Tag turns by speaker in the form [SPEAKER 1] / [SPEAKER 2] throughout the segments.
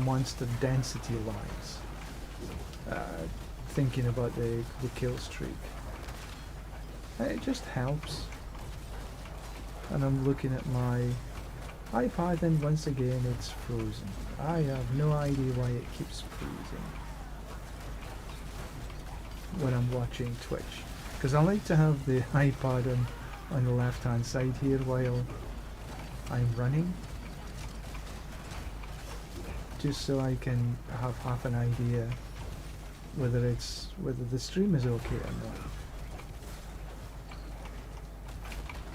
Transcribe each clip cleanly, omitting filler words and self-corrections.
[SPEAKER 1] monster density lies. Thinking about the kill streak. It just helps. And I'm looking at my iPad and once again it's frozen. I have no idea why it keeps freezing when I'm watching Twitch. Because I like to have the iPad on the left hand side here while I'm running. Just so I can have half an idea whether the stream is okay or not.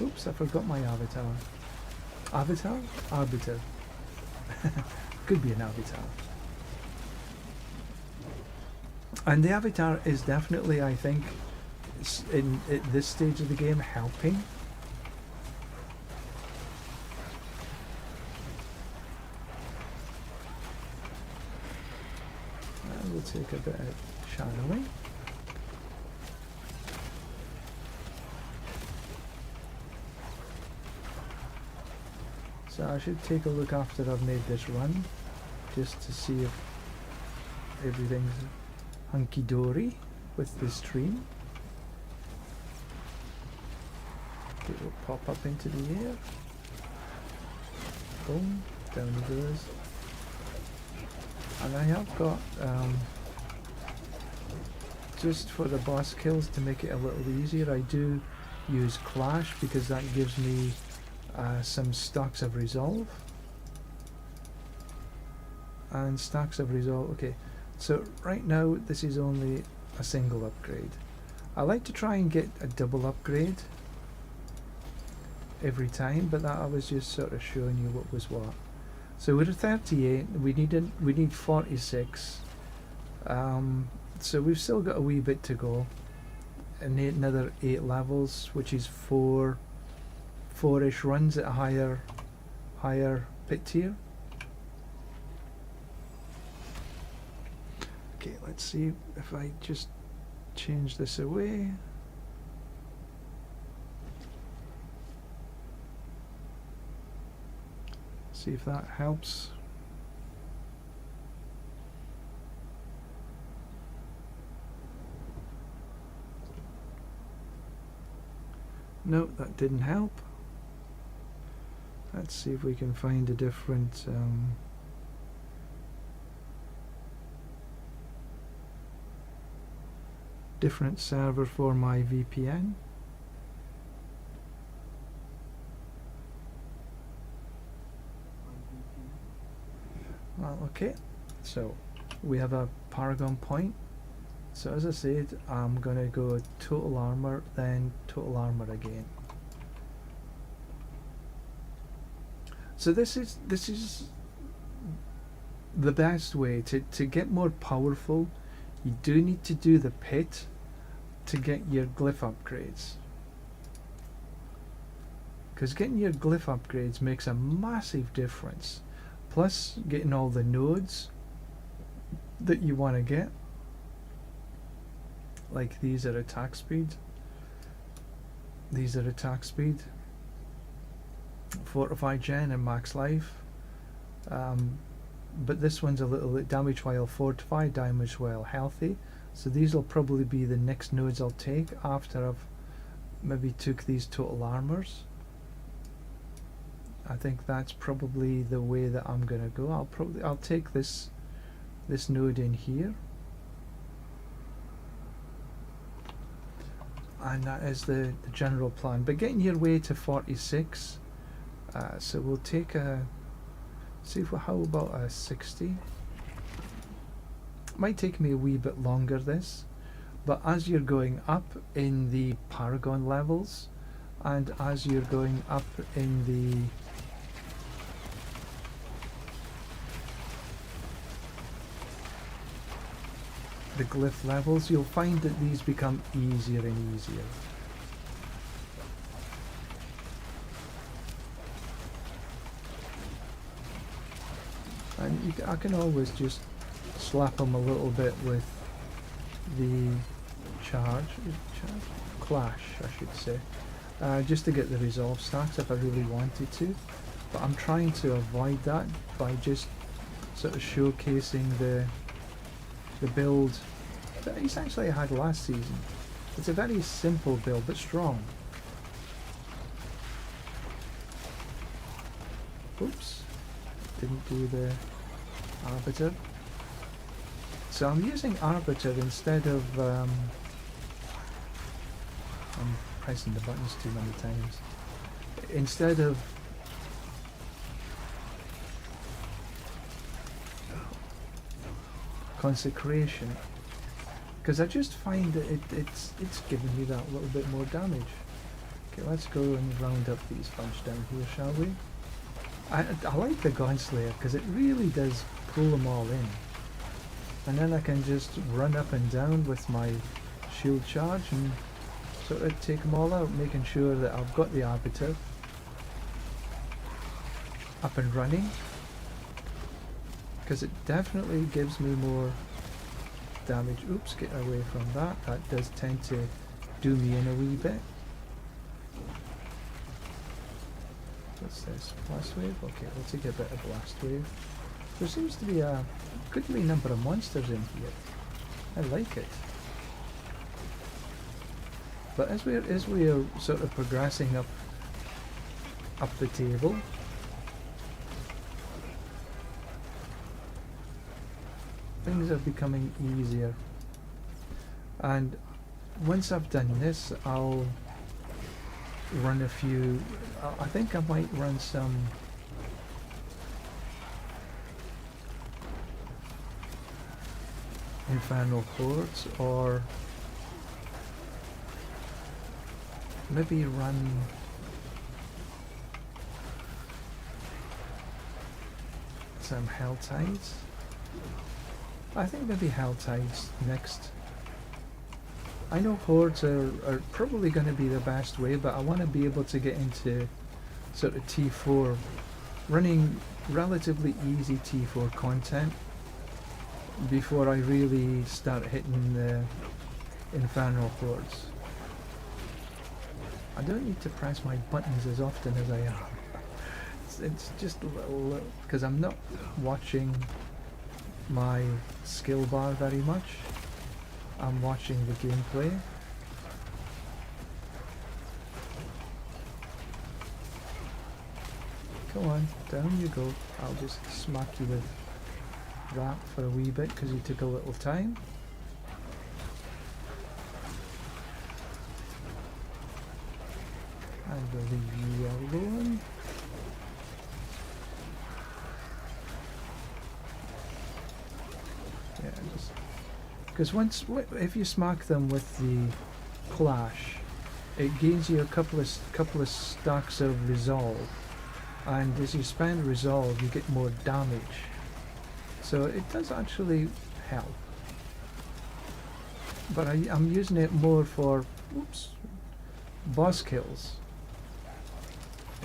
[SPEAKER 1] Oops, I forgot my avatar. Avatar? Arbiter. Could be an avatar. And the avatar is definitely, I think, at this stage of the game, helping. And we'll take a bit of shadowing. So I should take a look after I've made this run, just to see if everything's hunky-dory with the stream. It will pop up into the air. Boom, down it goes. And I have got, just for the boss kills to make it a little easier, I do use Clash because that gives me some stacks of resolve. And stacks of resolve, okay. So right now this is only a single upgrade. I like to try and get a double upgrade every time, but that I was just sort of showing you what was what. So we're at 38, we need 46. So we've still got a wee bit to go. And another 8 levels, which is 4-ish runs at a higher pit tier. Okay, let's see if I just change this away. See if that helps. No, that didn't help. Let's see if we can find a different different server for my VPN. Well, okay, so we have a Paragon point. So as I said, I'm gonna go total armor, then total armor again. So this is the best way to get more powerful. You do need to do the pit to get your glyph upgrades, because getting your glyph upgrades makes a massive difference. Plus getting all the nodes that you want to get, like these are attack speed, these are attack speed, fortified gen and max life, but this one's a little bit damage while fortified, damage while healthy. So these will probably be the next nodes I'll take after I've maybe took these total armors. I think that's probably the way that I'm gonna go. I'll take this node in here, and that is the general plan. But getting your way to 46, so we'll take a how about a 60. Might take me a wee bit longer this, but as you're going up in the Paragon levels, and as you're going up in the glyph levels, you'll find that these become easier and easier. And I can always just slap them a little bit with the clash, I should say, just to get the resolve stacks if I really wanted to. But I'm trying to avoid that by just sort of showcasing the build that I essentially had last season. It's a very simple build but strong. Oops, didn't do the Arbiter. So I'm using Arbiter instead of I'm pressing the buttons too many times. Instead of Consecration, because I just find that it's giving me that little bit more damage. Okay, let's go and round up these bunch down here, shall we? I like the Godslayer because it really does pull them all in, and then I can just run up and down with my shield charge and sort of take them all out, making sure that I've got the Arbiter up and running, because it definitely gives me more damage. Oops, get away from that. That does tend to do me in a wee bit. What's this? Blast wave? Okay, we'll take a bit of blast wave. There seems to be a goodly number of monsters in here. I like it. But as we're sort of progressing up the table, things are becoming easier. And once I've done this, I'll run a few. I think I might run some Infernal Hordes, or maybe run some Hell Tides. I think maybe Hell Tides next. I know Hordes are probably going to be the best way, but I want to be able to get into sort of T4, running relatively easy T4 content before I really start hitting the Infernal Hordes. I don't need to press my buttons as often as I am. It's just a little, because I'm not watching my skill bar very much. I'm watching the gameplay. Come on, down you go. I'll just smack you with that for a wee bit because you took a little time. And we'll leave you alone. Yeah, just because if you smack them with the clash, it gains you a couple of stacks of resolve, and as you spend resolve, you get more damage. So it does actually help. But I'm using it more for boss kills,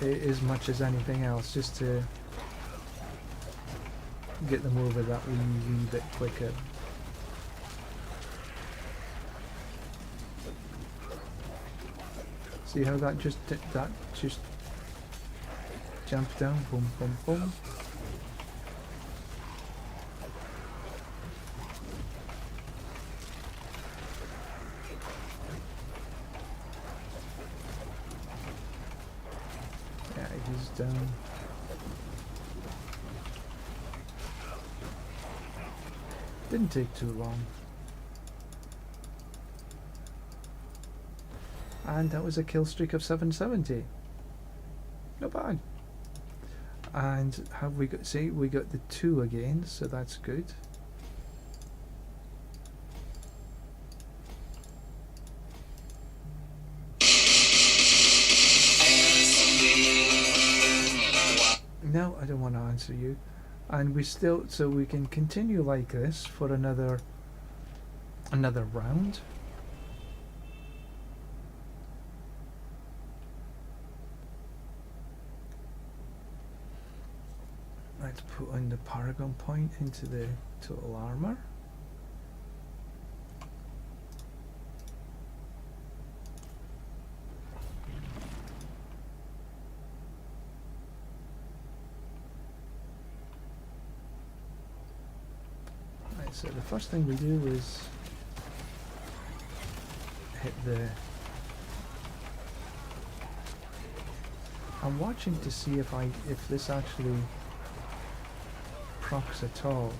[SPEAKER 1] as much as anything else, just to get them over that wee bit quicker. See how that just jumped down, boom, boom, boom. Yeah, he's down. Didn't take too long. And that was a kill streak of 770. Not bad. And have we got, see, we got the 2 again, so that's good. No, I don't want to answer you. And we still, so we can continue like this for another round. Let's put in the Paragon point into the total armor. so the first thing we do is hit the... I'm watching to see if this actually procs at all.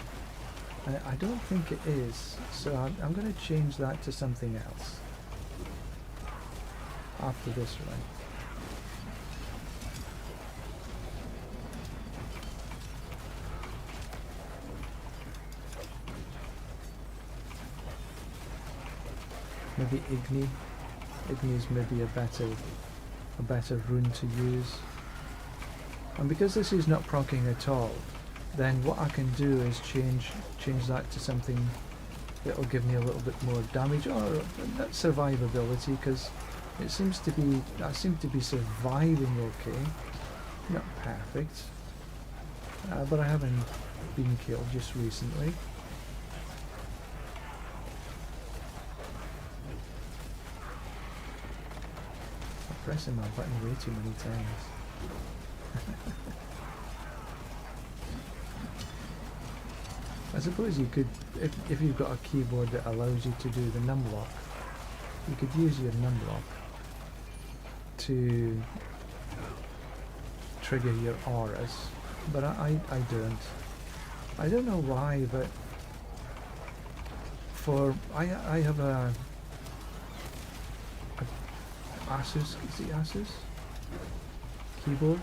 [SPEAKER 1] I don't think it is, so I'm going to change that to something else after this run. Maybe Igni. Igni is maybe a better rune to use. And because this is not proccing at all, then what I can do is change that to something that will give me a little bit more damage, or not survivability, because it seems to be, I seem to be surviving okay. Not perfect, but I haven't been killed just recently. I'm pressing my button way too many times. I suppose you could, if you've got a keyboard that allows you to do the numlock, you could use your numlock to trigger your auras, but I don't. I don't know why, but I have a Asus, is it Asus? Keyboard?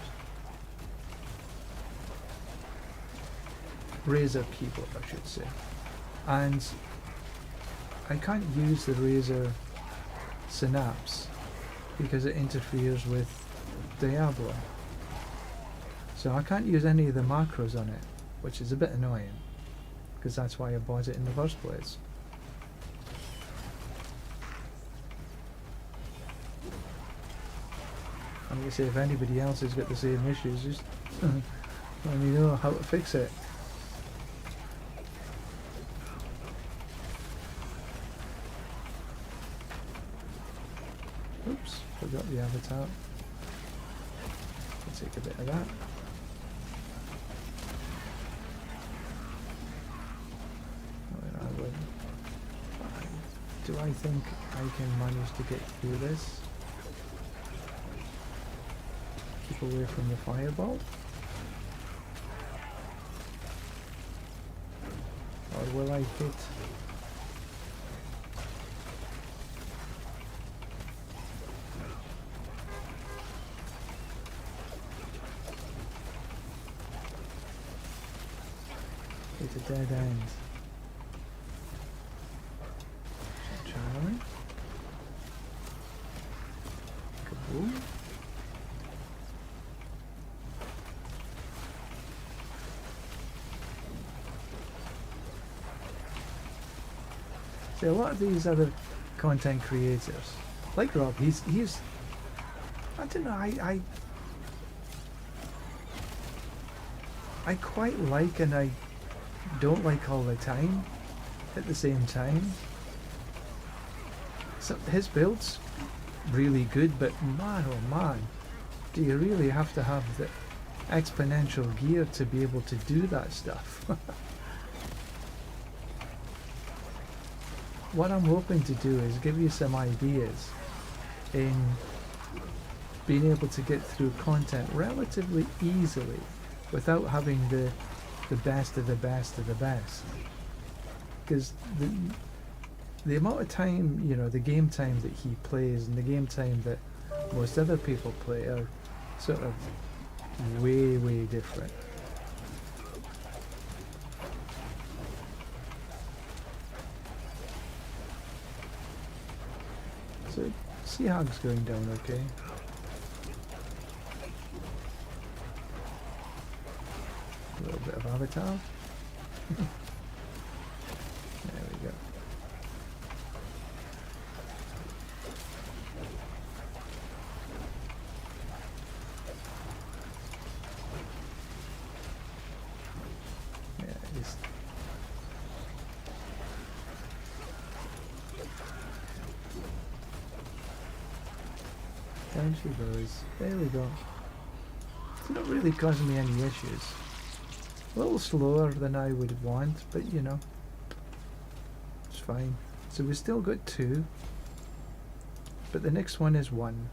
[SPEAKER 1] Razer keyboard, I should say. And I can't use the Razer Synapse because it interferes with Diablo. So I can't use any of the macros on it, which is a bit annoying, because that's why I bought it in the first place. I'm going to say, if anybody else has got the same issues, just let me know how to fix it. Oops, forgot the avatar. I'll take a bit of that. Do I think I can manage to get through this? Keep away from the fireball? Or will I hit? Hit a dead end. Channeling. Kaboom. See, a lot of these other content creators, like Rob, he's I don't know, I quite like and I don't like all the time at the same time. So his build's really good, but man oh man, do you really have to have the exponential gear to be able to do that stuff? What I'm hoping to do is give you some ideas in being able to get through content relatively easily without having the best of the best of the best. Because the amount of time, you know, the game time that he plays and the game time that most other people play are sort of way, way different. So, Seahog's going down okay. A little bit of avatar. There we go. Yeah, just down she goes. There we go. It's not really causing me any issues. A little slower than I would want, but you know, fine. So we still got 2. But the next one is 1.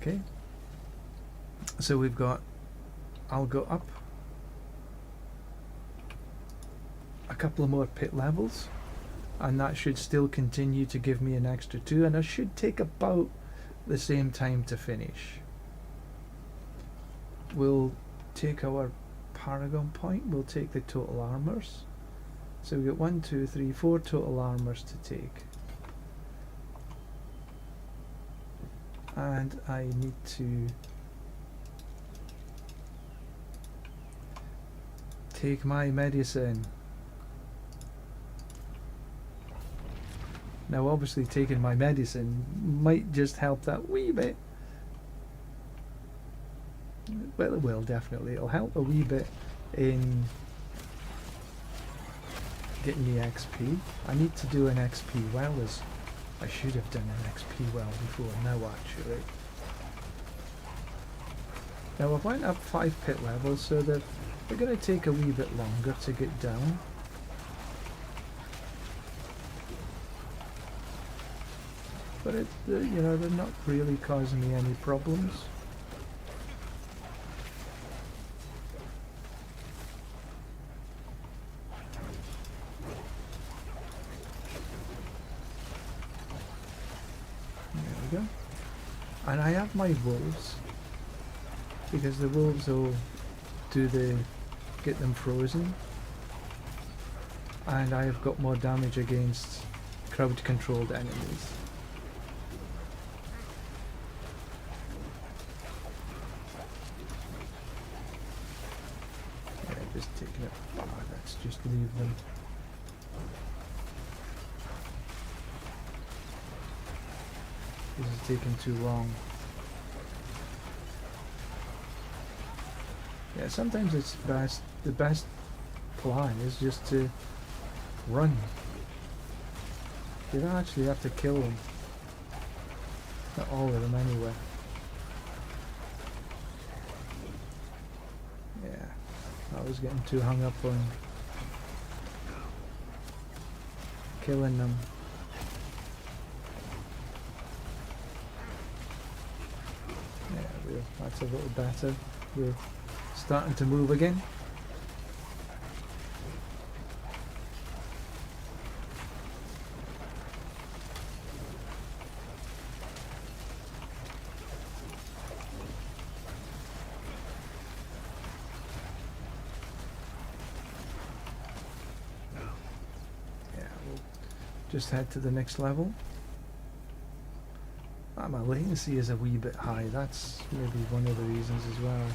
[SPEAKER 1] Okay. So we've got, I'll go up a couple of more pit levels, and that should still continue to give me an extra 2, and I should take about the same time to finish. We'll take our Paragon point, we'll take the total armors. So we got 1, 2, 3, 4 total armors to take. And I need to take my medicine. Now obviously taking my medicine might just help that wee bit. Well, it will definitely. It'll help a wee bit in getting the XP. I need to do an XP well, as I should have done an XP well before now actually. Now I've went up 5 pit levels, so they're going to take a wee bit longer to get down. But it, you know, they're not really causing me any problems. There we go. And I have my wolves, because the wolves will get them frozen. And I have got more damage against crowd controlled enemies. Just taking it. Oh, let's just leave them. This is taking too long. Yeah, sometimes it's best. The best plan is just to run. You don't actually have to kill them. Not all of them, anyway. I was getting too hung up on killing them. Yeah, that's a little better. We're starting to move again. Just head to the next level. My latency is a wee bit high. That's maybe one of the reasons as well.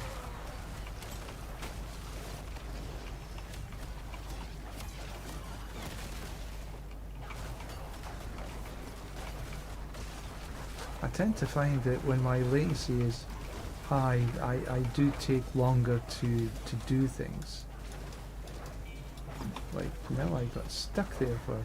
[SPEAKER 1] I tend to find that when my latency is high, I do take longer to do things. Like now I got stuck there for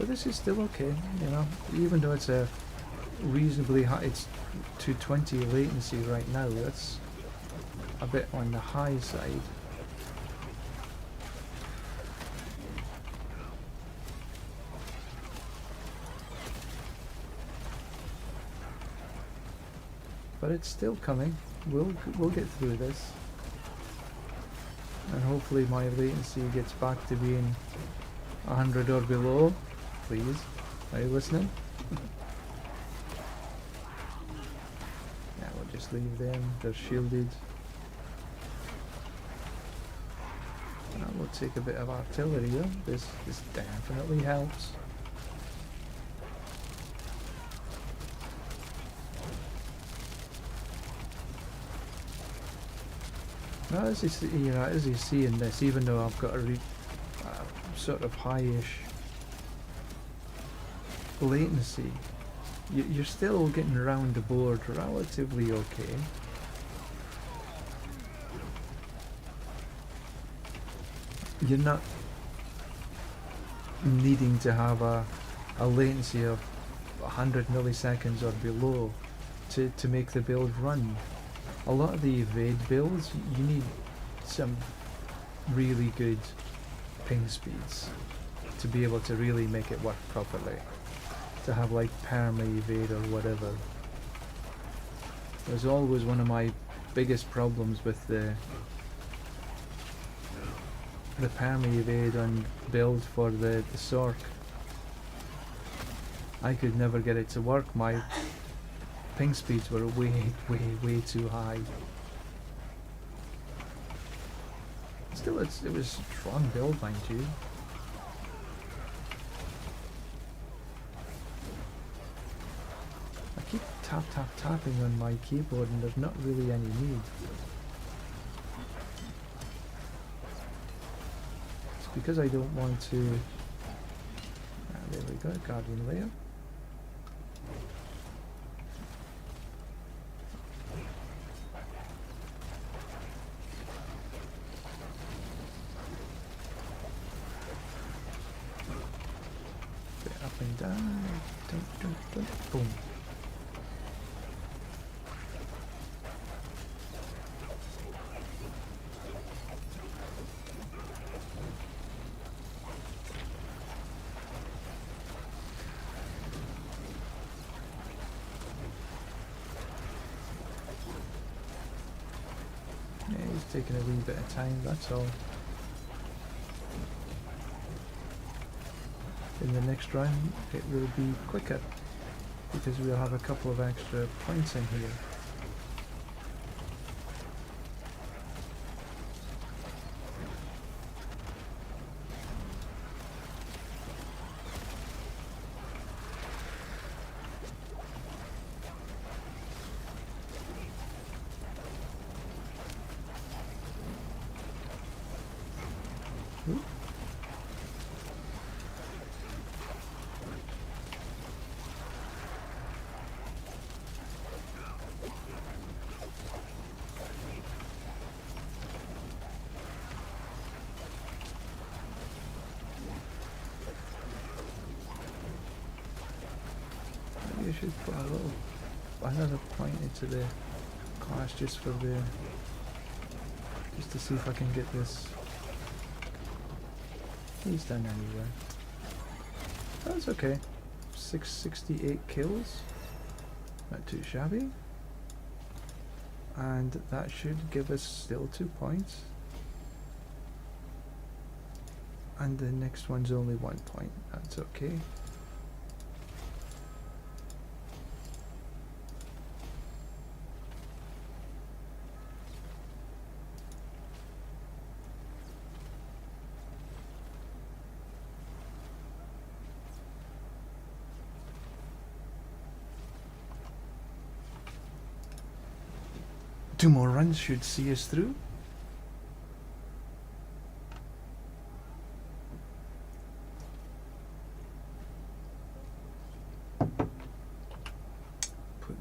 [SPEAKER 1] but this is still okay, you know, even though it's a reasonably high, it's 220 latency right now, that's a bit on the high side. But it's still coming. We'll get through this. And hopefully my latency gets back to being 100 or below. Please, are you listening? Yeah, we'll just leave them, they're shielded. We'll take a bit of artillery though, this definitely helps. Now as you see in this, even though I've got a sort of high-ish latency, you're still getting around the board relatively okay. You're not needing to have a latency of 100 milliseconds or below to make the build run. A lot of the evade builds, you need some really good ping speeds to be able to really make it work properly. To have like perma evade or whatever. There's always one of my biggest problems with the perma evade on build for the Sork. I could never get it to work. My ping speeds were way too high. Still, it was a strong build, mind you. I keep tapping on my keyboard and there's not really any need. It's because I don't want to... there we go, Guardian Layer. Bit up and down. Dun. Boom. Taking a wee bit of time, that's all. In the next round it will be quicker because we'll have a couple of extra points in here. You should put another point into the class just to see if I can get this. He's done anyway. That's okay. 668 kills. Not too shabby. And that should give us still 2 points. And the next one's only 1 point. That's okay. Two more runs should see us through. Put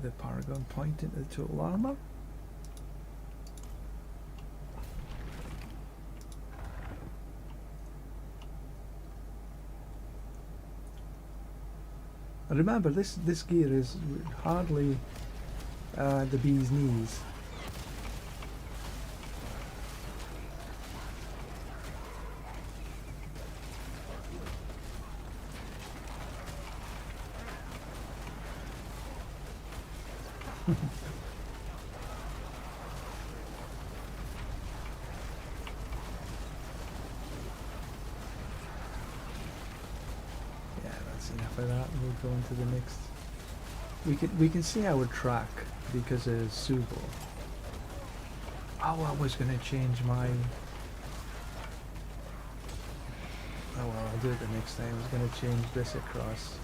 [SPEAKER 1] the Paragon point into the total armor. Remember, this gear is hardly the bee's knees. Yeah, that's enough of that. We'll go into the next. We can see our track because it is Subo. Oh, I was gonna change my. Oh well, I'll do it the next time. I was gonna change this across.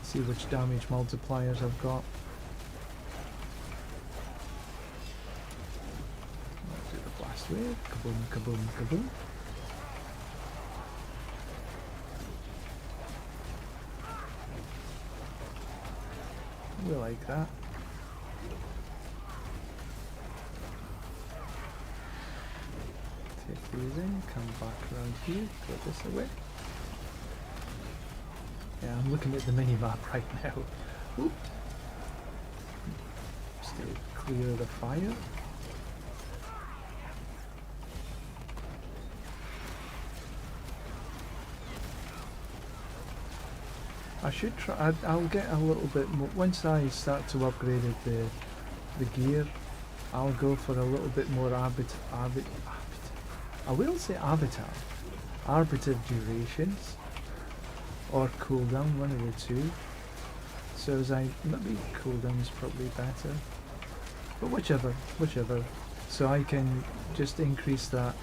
[SPEAKER 1] See which damage multipliers I've got. I'll do the blast wave. Kaboom, kaboom, kaboom. We like that. confusing. Come back around here, go this way. Yeah, I'm looking at the mini-map right now. Oop. Stay clear of the fire. I should try. I'll get a little bit more once I start to upgrade the gear. I'll go for a little bit more I will say arbiter durations or cooldown, one of the two. So as maybe cooldown's probably better, but whichever. So I can just increase that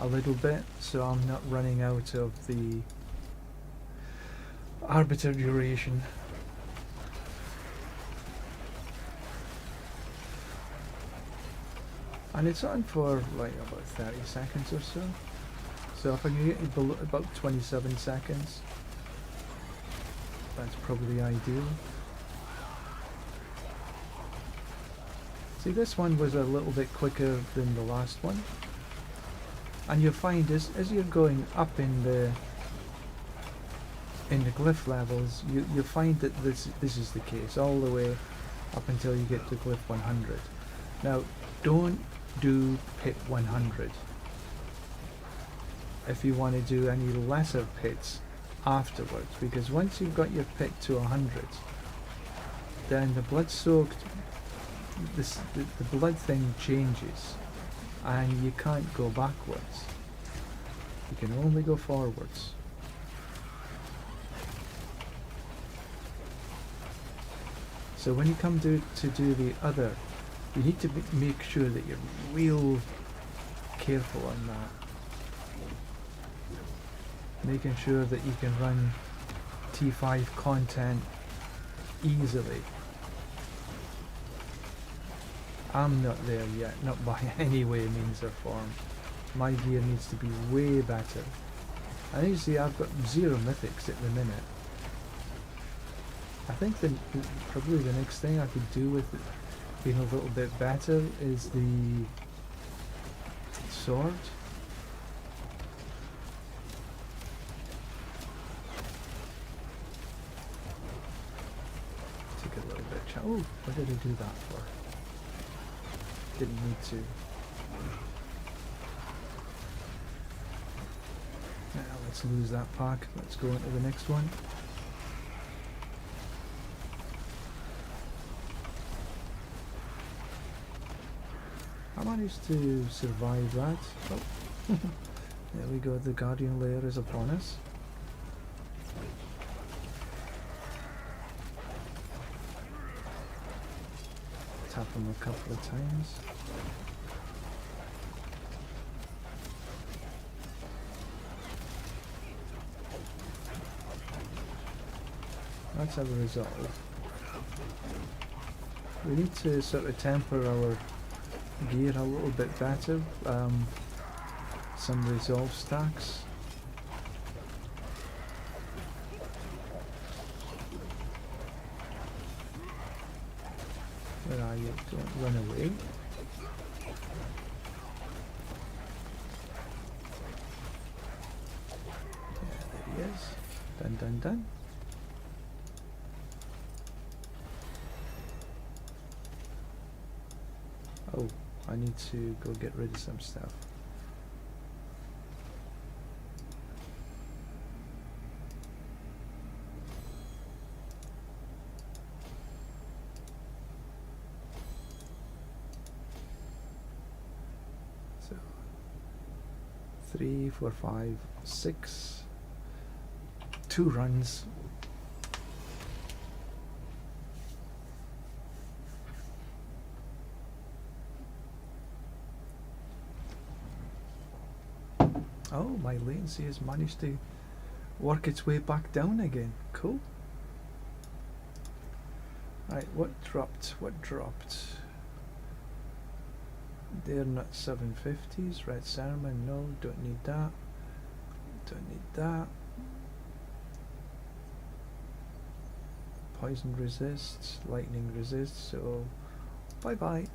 [SPEAKER 1] a little bit, so I'm not running out of the arbiter duration. And it's on for like about 30 seconds or so. So if I can get it below about 27 seconds, that's probably ideal. See, this one was a little bit quicker than the last one. And you'll find as you're going up in the glyph levels, you find that this is the case all the way up until you get to glyph 100. Now, don't do pit 100 if you want to do any lesser pits afterwards, because once you've got your pit to 100, then the blood soaked, the blood thing changes and you can't go backwards, you can only go forwards. So when you come to do the other, you need to make sure that you're real careful on that. Making sure that you can run T5 content easily. I'm not there yet, not by any way, means or form. My gear needs to be way better. And you see, I've got 0 mythics at the minute. I think probably the next thing I could do with it being a little bit better is the sword. Take a little bit. Oh, what did I do that for? Didn't need to. Now let's lose that pack. Let's go into the next one. I managed to survive that. Oh. There we go, the Guardian layer is upon us. Tap him a couple of times. That's our resolve. We need to sort of temper our gear a little bit better. Some resolve stacks. Where are you? Don't run away. Yeah, there he is. Done, done, done. Oh, I need to go get rid of some stuff. So 3, 4, 5, 6, 2 runs. Oh, my latency has managed to work its way back down again. Cool. Right, what dropped? What dropped? They're not 750s. Red Ceremony, no, don't need that. Don't need that. Poison resists, lightning resists, so bye bye.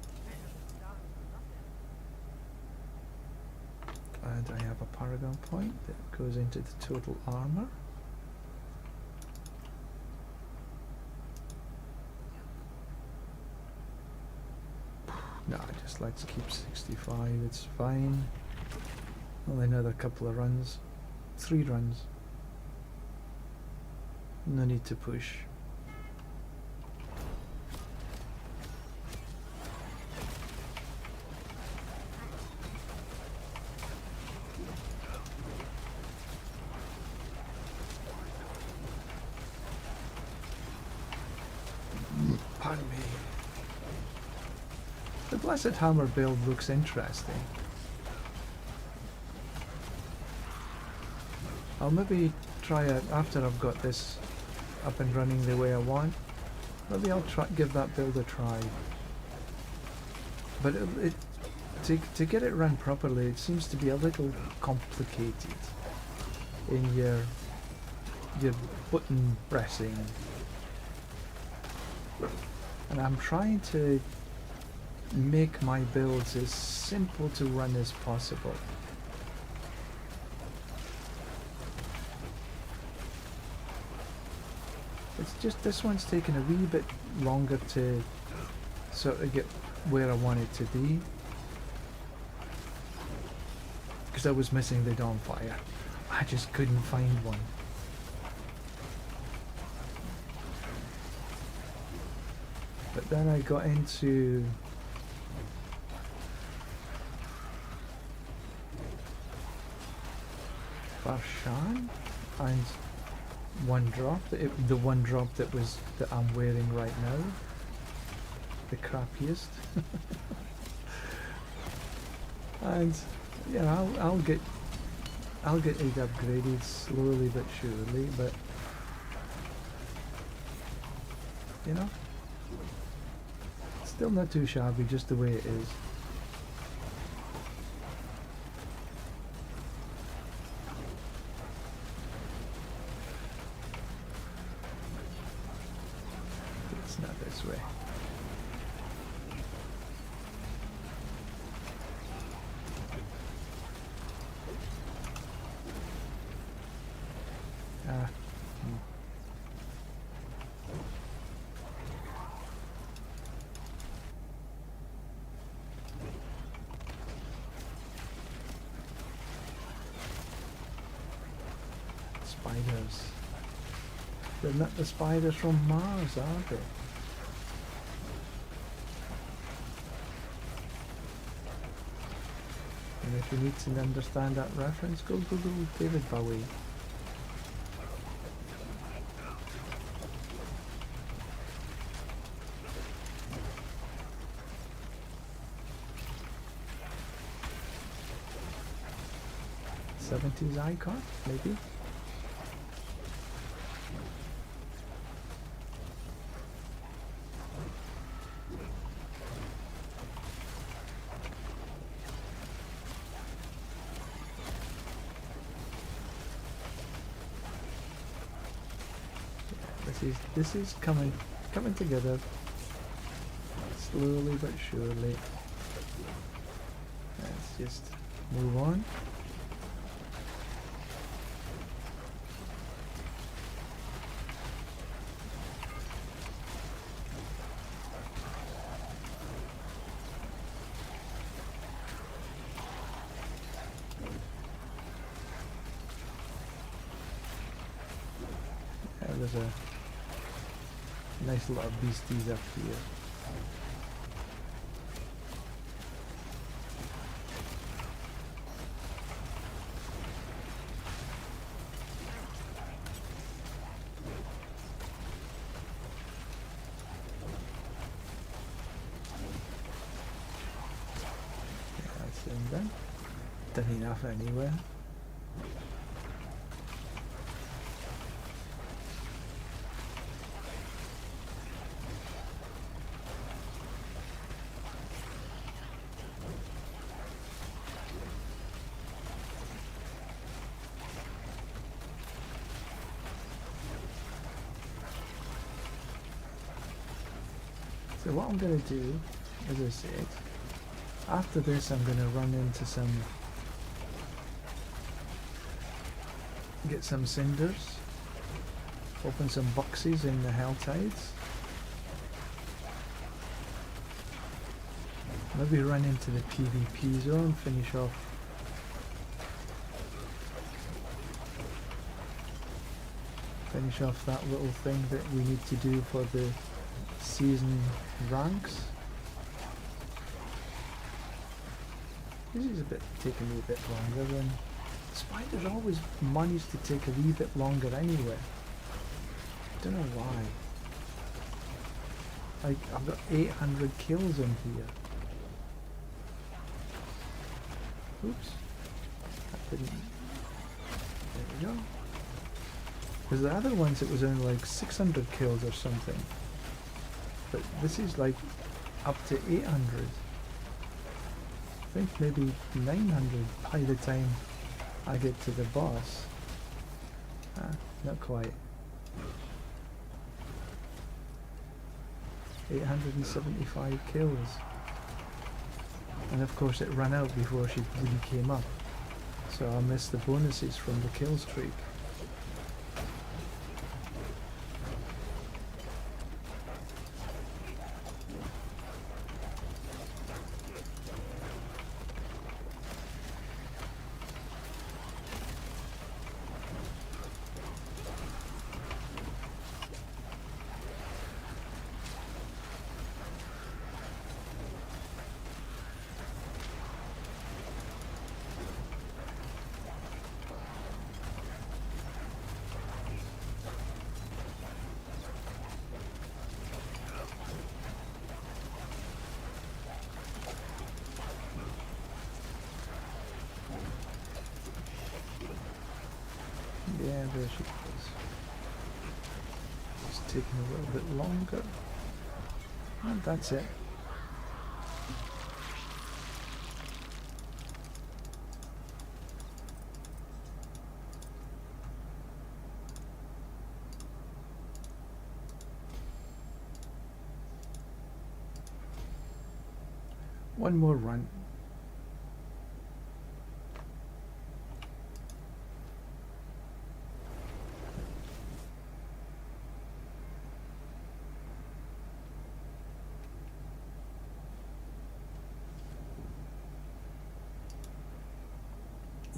[SPEAKER 1] And I have a paragon point that goes into the total armor. No, just let's keep 65, it's fine. Only another couple of runs. 3 runs. No need to push. Pardon me. The Blessed Hammer build looks interesting. I'll maybe try it after I've got this up and running the way I want. Maybe I'll give that build a try. But to get it run properly, it seems to be a little complicated in your button pressing. And I'm trying to make my builds as simple to run as possible. It's just this one's taken a wee bit longer to sort of get where I want it to be, because I was missing the Dawnfire. I just couldn't find one. But then I got into Farshan and one drop, the one drop that I'm wearing right now, the crappiest. And you know, I'll get it upgraded slowly but surely, but you know, still not too shabby, just the way it is. It's not this way. Spiders. They're not the spiders from Mars, are they? And if you need to understand that reference, go Google David Bowie. '70s icon, maybe? This is coming together slowly but surely. Let's just move on. There's a nice lot of beasties up here. Yeah, that's in there. Done enough anywhere. So what I'm going to do, as I said, after this I'm going to run into some Get some cinders. Open some boxes in the Hell Tides. Maybe run into the PvP zone, finish off. Finish off that little thing that we need to do for the season ranks. This is taking me a bit longer than spiders always manage to take a wee bit longer anyway. Don't know why. Like, I've got 800 kills in here. Oops. That didn't... There we go. Because the other ones it was only like 600 kills or something. But this is like up to 800. I think maybe 900 by the time I get to the boss. Not quite. 875 kills. And of course it ran out before she really came up. So I missed the bonuses from the kill streak. Yeah, there she goes. It's taking a little bit longer. And that's it. One more run.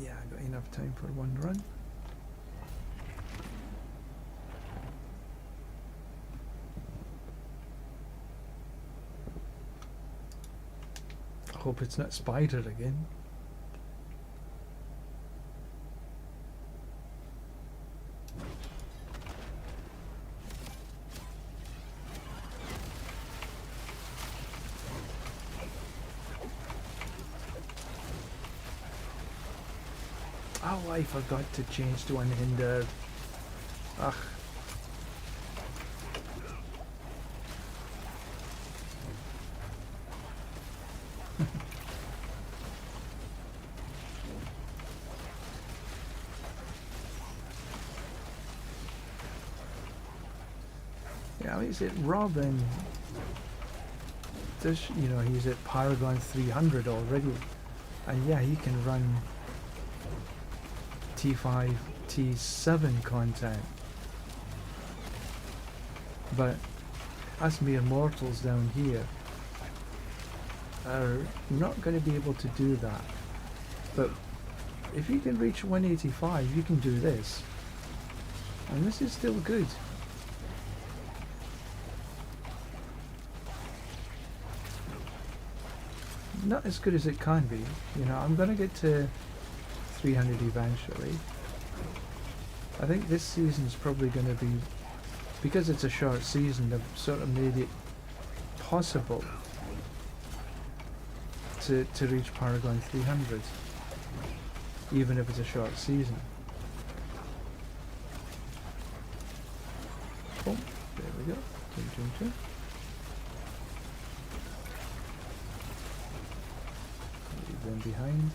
[SPEAKER 1] Yeah, I got enough time for one run. I hope it's not spider again. Oh, I forgot to change to unhindered. Ugh. Yeah, is it Robin? Does, you know, he's at Paragon 300 already, and yeah, he can run T5, T7 content, but us mere mortals down here are not going to be able to do that. But if you can reach 185, you can do this, and this is still good. Not as good as it can be, you know. I'm going to get to 300 eventually. I think this season's probably going to be, because it's a short season, they've sort of made it possible to reach Paragon 300, even if it's a short season. Oh, there we go. Ching, ching, ching. Leave them behind.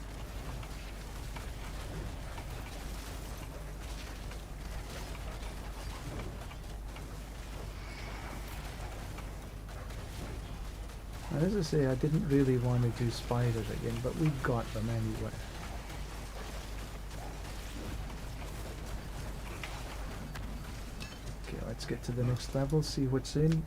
[SPEAKER 1] And as I say, I didn't really want to do spiders again, but we got them anyway. let's get to the next level, see what's in.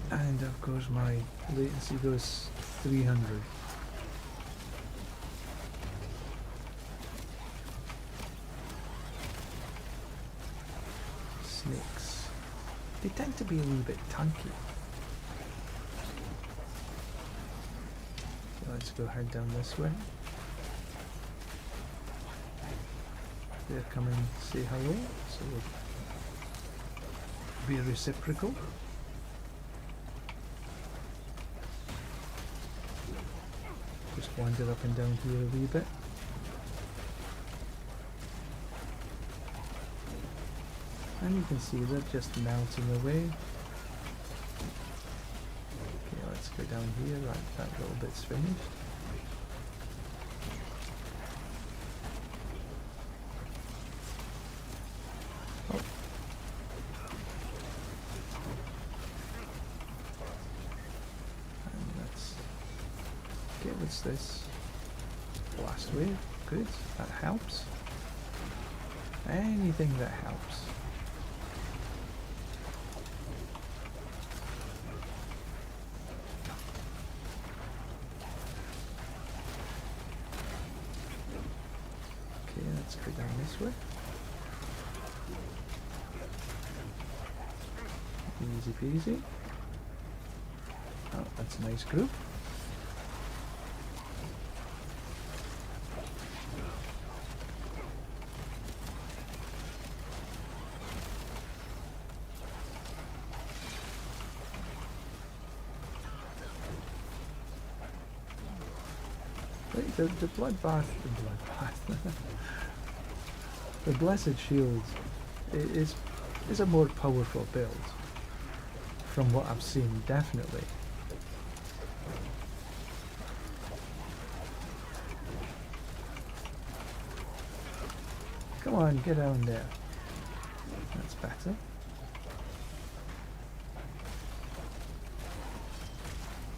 [SPEAKER 1] And of course my latency goes 300. Snakes. They tend to be a little bit tanky. So let's go head down this way. They're coming to say hello, so we'll be reciprocal. Just wander up and down here a wee bit. And you can see they're just melting away. Okay, let's go down here. Right, that little bit's finished. Oh. And let's... okay, what's this? Blast wave. Good, that helps. Anything that helps. Let's go down this way. Easy peasy. Oh, that's a nice group. Wait, the bloodbath, the Blessed Shield is a more powerful build from what I've seen, definitely. Come on, get down there. That's better.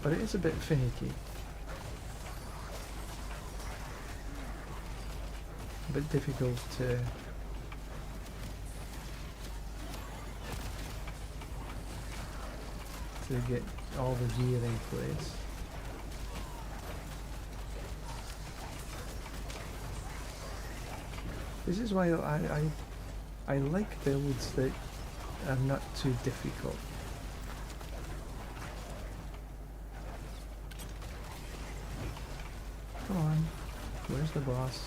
[SPEAKER 1] But it is a bit finicky. A bit difficult to get all the gear in place. This is why I like builds that are not too difficult. Come on, where's the boss?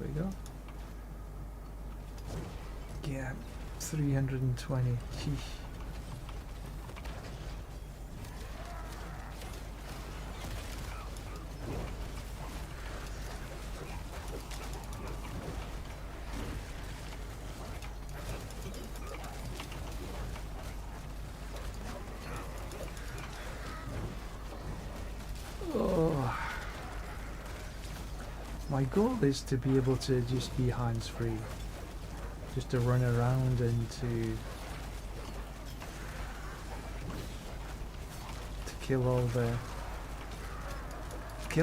[SPEAKER 1] There we go. Yeah, 320. Sheesh. My goal is to be able to just be hands-free, just to run around and to kill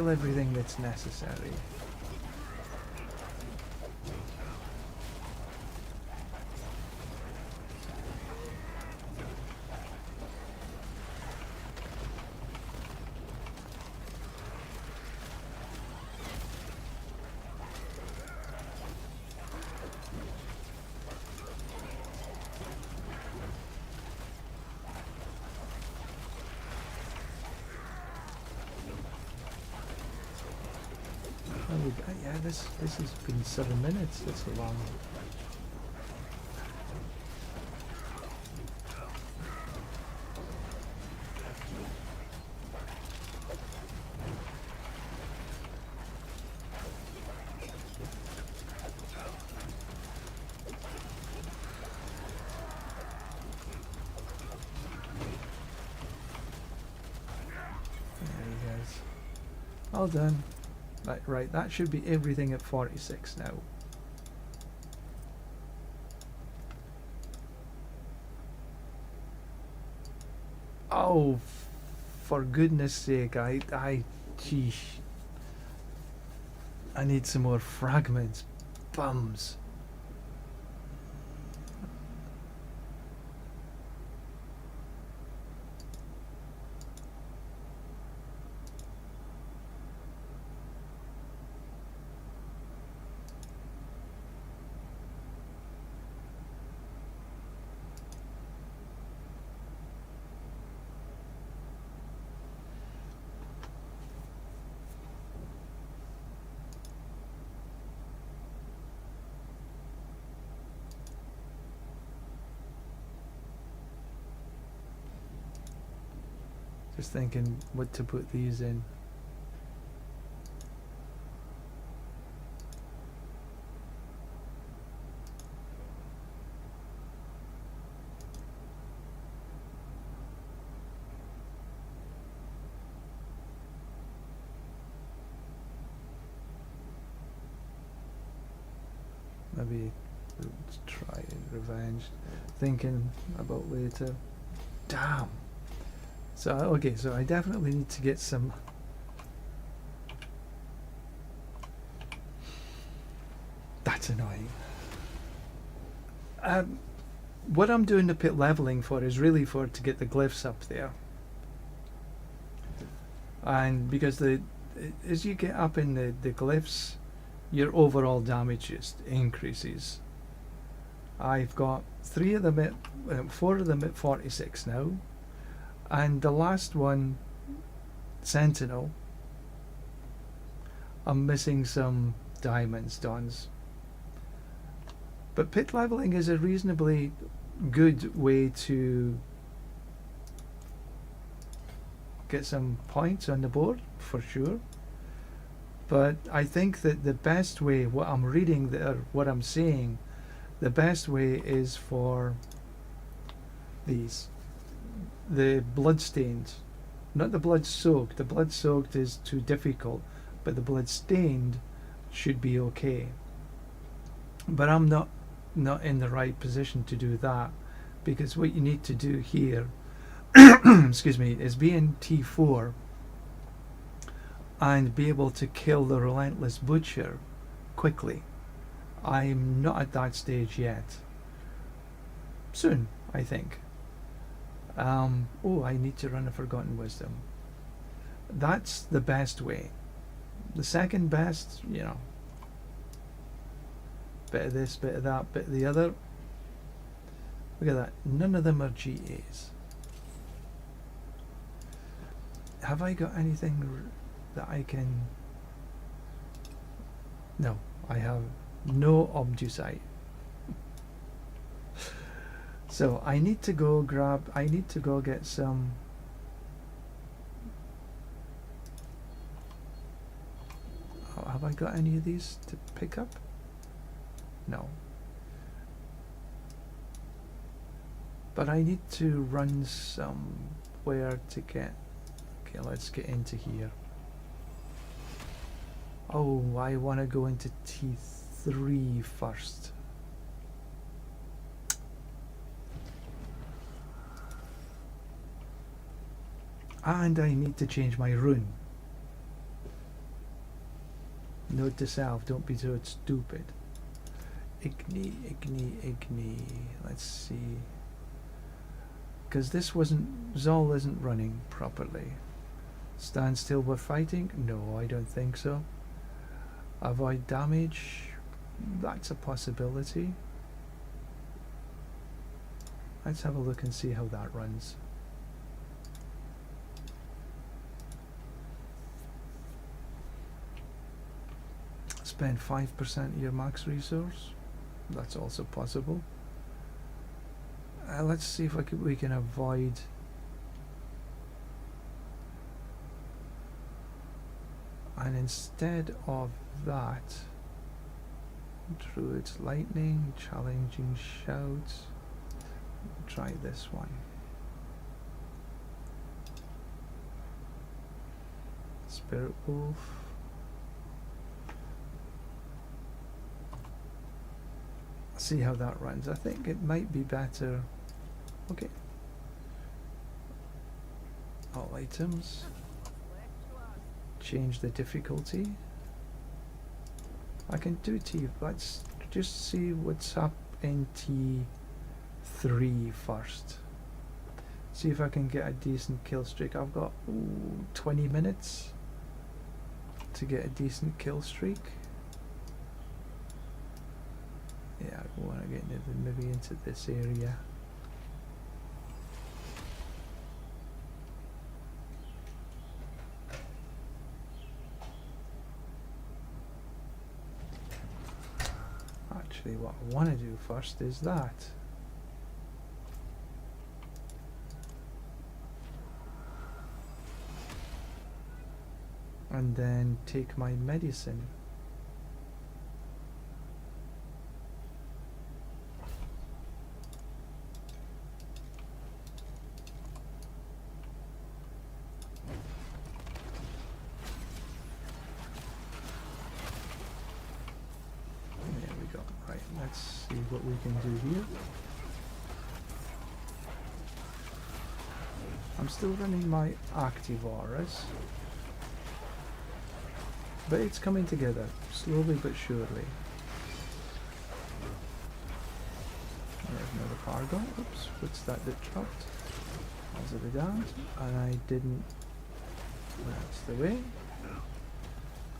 [SPEAKER 1] everything that's necessary. Yeah, this has been 7 minutes. That's a long. There he goes. All done. Right, that should be everything at 46 now. Oh, for goodness sake, geesh. I need some more fragments. Bums. Just thinking what to put these in. Maybe let's try revenge. Thinking about later. Damn. So okay, so I definitely need to get some. That's annoying. What I'm doing the pit leveling for is really for to get the glyphs up there, and because as you get up in the glyphs, your overall damage just increases. I've got 4 of them at 46 now. And the last one, Sentinel, I'm missing some diamonds, dons. But pit leveling is a reasonably good way to get some points on the board, for sure. But I think that the best way, what I'm reading there, what I'm seeing, the best way is for these. The blood-stained, not the blood-soaked. The blood-soaked is too difficult, but the blood-stained should be okay. But I'm not in the right position to do that, because what you need to do here, excuse me, is be in T4 and be able to kill the relentless butcher quickly. I'm not at that stage yet. Soon, I think. Oh, I need to run a Forgotten Wisdom. That's the best way. The second best, you know, bit of this, bit of that, bit of the other. Look at that. None of them are GAs. Have I got anything that I can... No, I have no obdusite. So I need to go get some... Oh, have I got any of these to pick up? No. But I need to run somewhere to get... Okay, let's get into here. Oh, I want to go into T3 first. And I need to change my rune. Note to self, don't be so stupid. Igni. Let's see. Because this wasn't... Zol isn't running properly. Stand still while fighting? No, I don't think so. Avoid damage? That's a possibility. Let's have a look and see how that runs. Spend 5% of your max resource. That's also possible. Let's see if we can avoid... And instead of that, Druid's Lightning, Challenging Shout. Try this one. Spirit Wolf. See how that runs. I think it might be better. Okay. All items. Change the difficulty. I can do T. Let's just see what's up in T3 first. See if I can get a decent kill streak. I've got 20 minutes to get a decent kill streak. Yeah, I want to get maybe into this area. Actually, what I want to do first is that. And then take my medicine. There we go. Right, let's see what we can do here. I'm still running my active auras. But it's coming together, slowly but surely. There's another cargo. Oops, what's that dropped? Hazard it down. And I didn't... That's the way.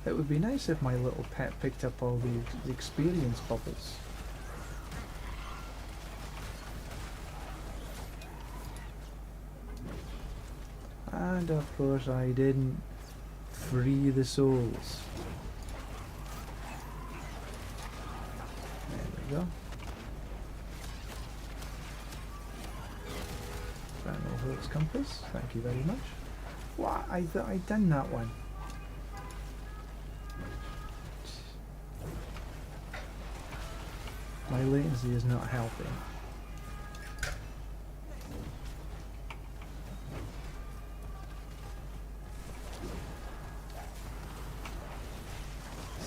[SPEAKER 1] It would be nice if my little pet picked up all the experience bubbles. And of course I didn't. Free the souls. There we go. Final Horse Compass. Thank you very much. What? I done that one. My latency is not helping.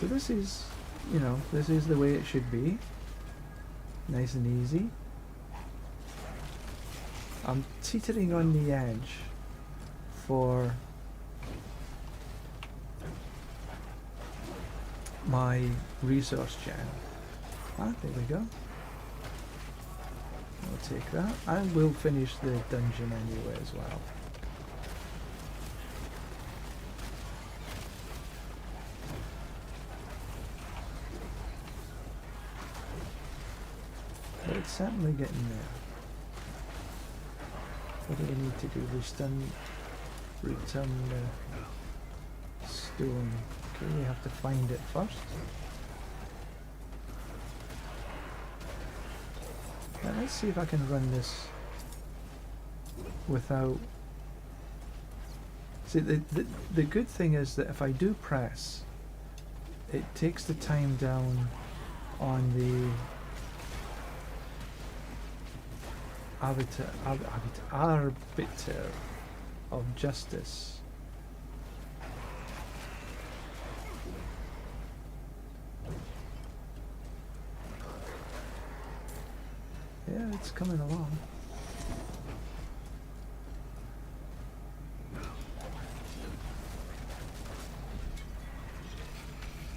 [SPEAKER 1] So this is, you know, this is the way it should be. Nice and easy. I'm teetering on the edge for my resource gen. Ah, there we go. I'll take that. And we'll finish the dungeon anyway as well. But it's certainly getting there. What do we need to do? Return the stone. Okay, we have to find it first. Now let's see if I can run this without... See, the good thing is that if I do press, it takes the time down on the arbiter of justice. Yeah, it's coming along.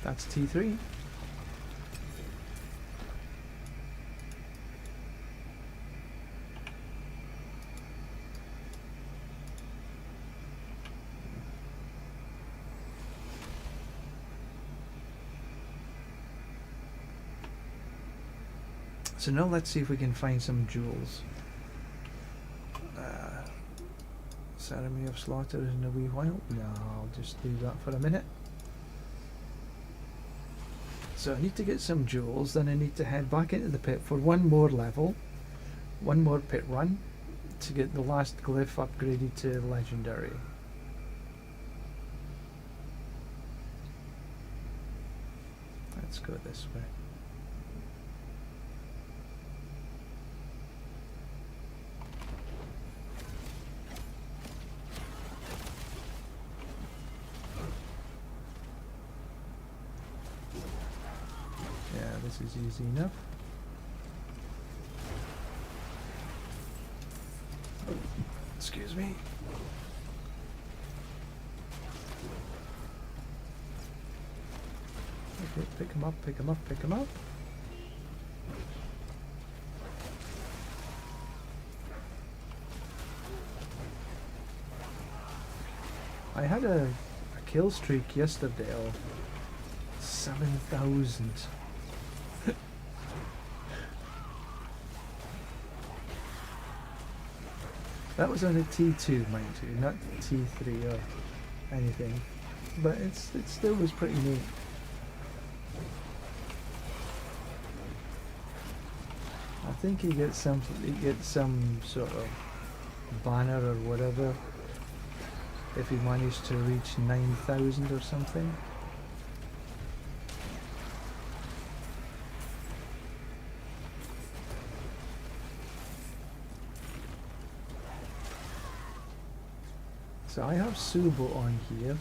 [SPEAKER 1] That's T3. So now let's see if we can find some jewels. Ceremony of Slaughter is in a wee while. No, I'll just leave that for a minute. So I need to get some jewels, then I need to head back into the pit for one more level, one more pit run, to get the last glyph upgraded to legendary. Let's go this way. This is easy enough. Excuse me. Okay, pick him up, pick him up, pick him up. I had a kill streak yesterday of 7,000. That was on a T2, mind you, not T3 or anything, but it still was pretty neat. I think you get some sort of banner or whatever if you manage to reach 9,000 or something. So I have Subo on here.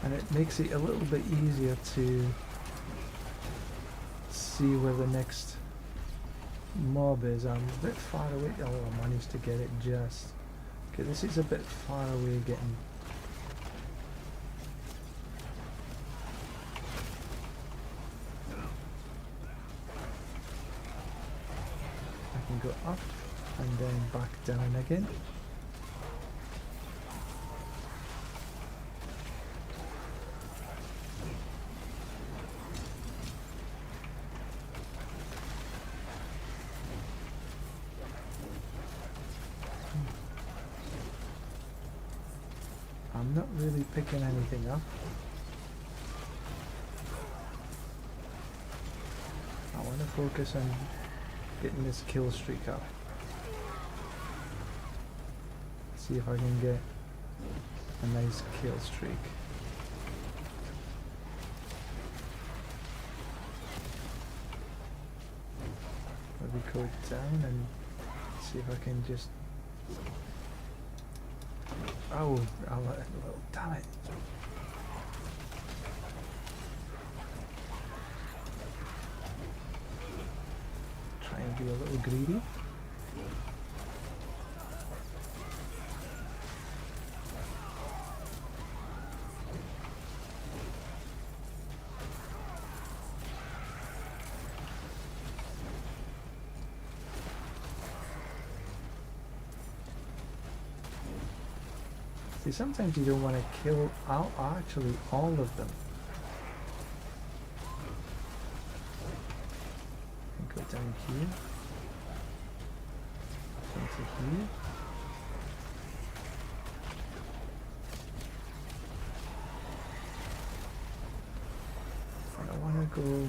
[SPEAKER 1] And it makes it a little bit easier to see where the next mob is. I'm a bit far away. Oh, I managed to get it just. Okay, this is a bit far away getting. I can go up and then back down again. I'm not really picking anything up. I want to focus on getting this kill streak up. See if I can get a nice kill streak. Maybe go down and see if I can just. Oh, damn it. Try and be a little greedy. See, sometimes you don't want to kill actually all of them. Go down here. Into here. I want to go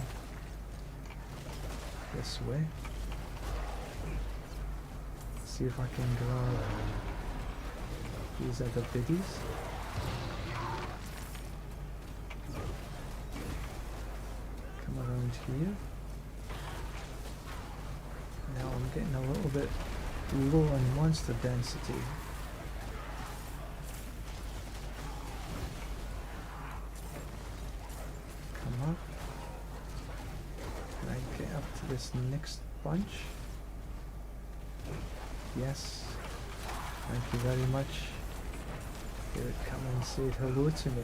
[SPEAKER 1] this way. See if I can grab these other biddies. Come around here. Now I'm getting a little bit low on monster density. Come up. Can I get up to this next bunch? Yes. Thank you very much. Here it come and say hello to me.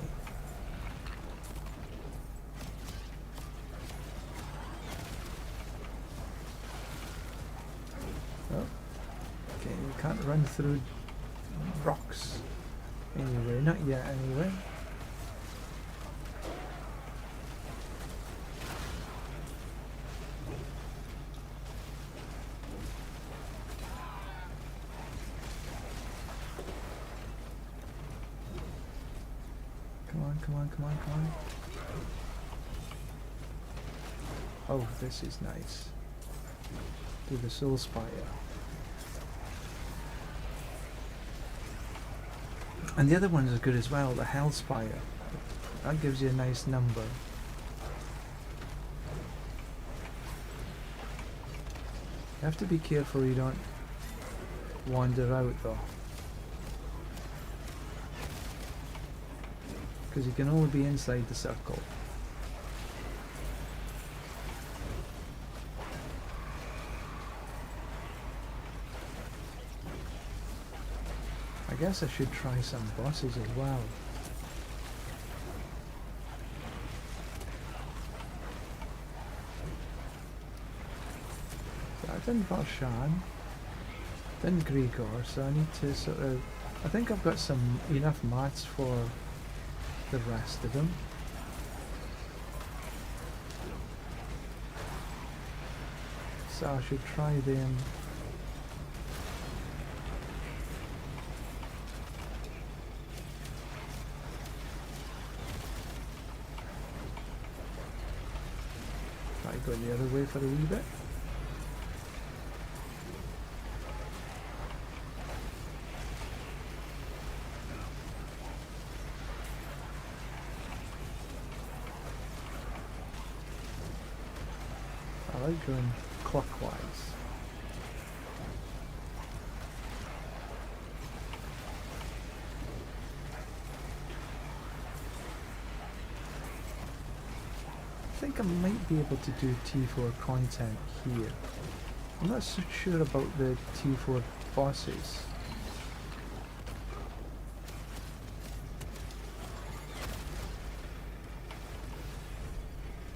[SPEAKER 1] Oh. Okay, you can't run through rocks. Anyway, not yet anyway. Come on. Oh, this is nice. Do the soul spire. And the other ones are good as well, the hell spire. That gives you a nice number. You have to be careful you don't wander out though. Because you can only be inside the circle. I guess I should try some bosses as well. So I've done Varshan, done Grigor, so I need to sort of... I think I've got some enough mats for the rest of them. So I should try them. Try going the other way for a wee bit. I like going clockwise. I think I might be able to do T4 content here. I'm not so sure about the T4 bosses.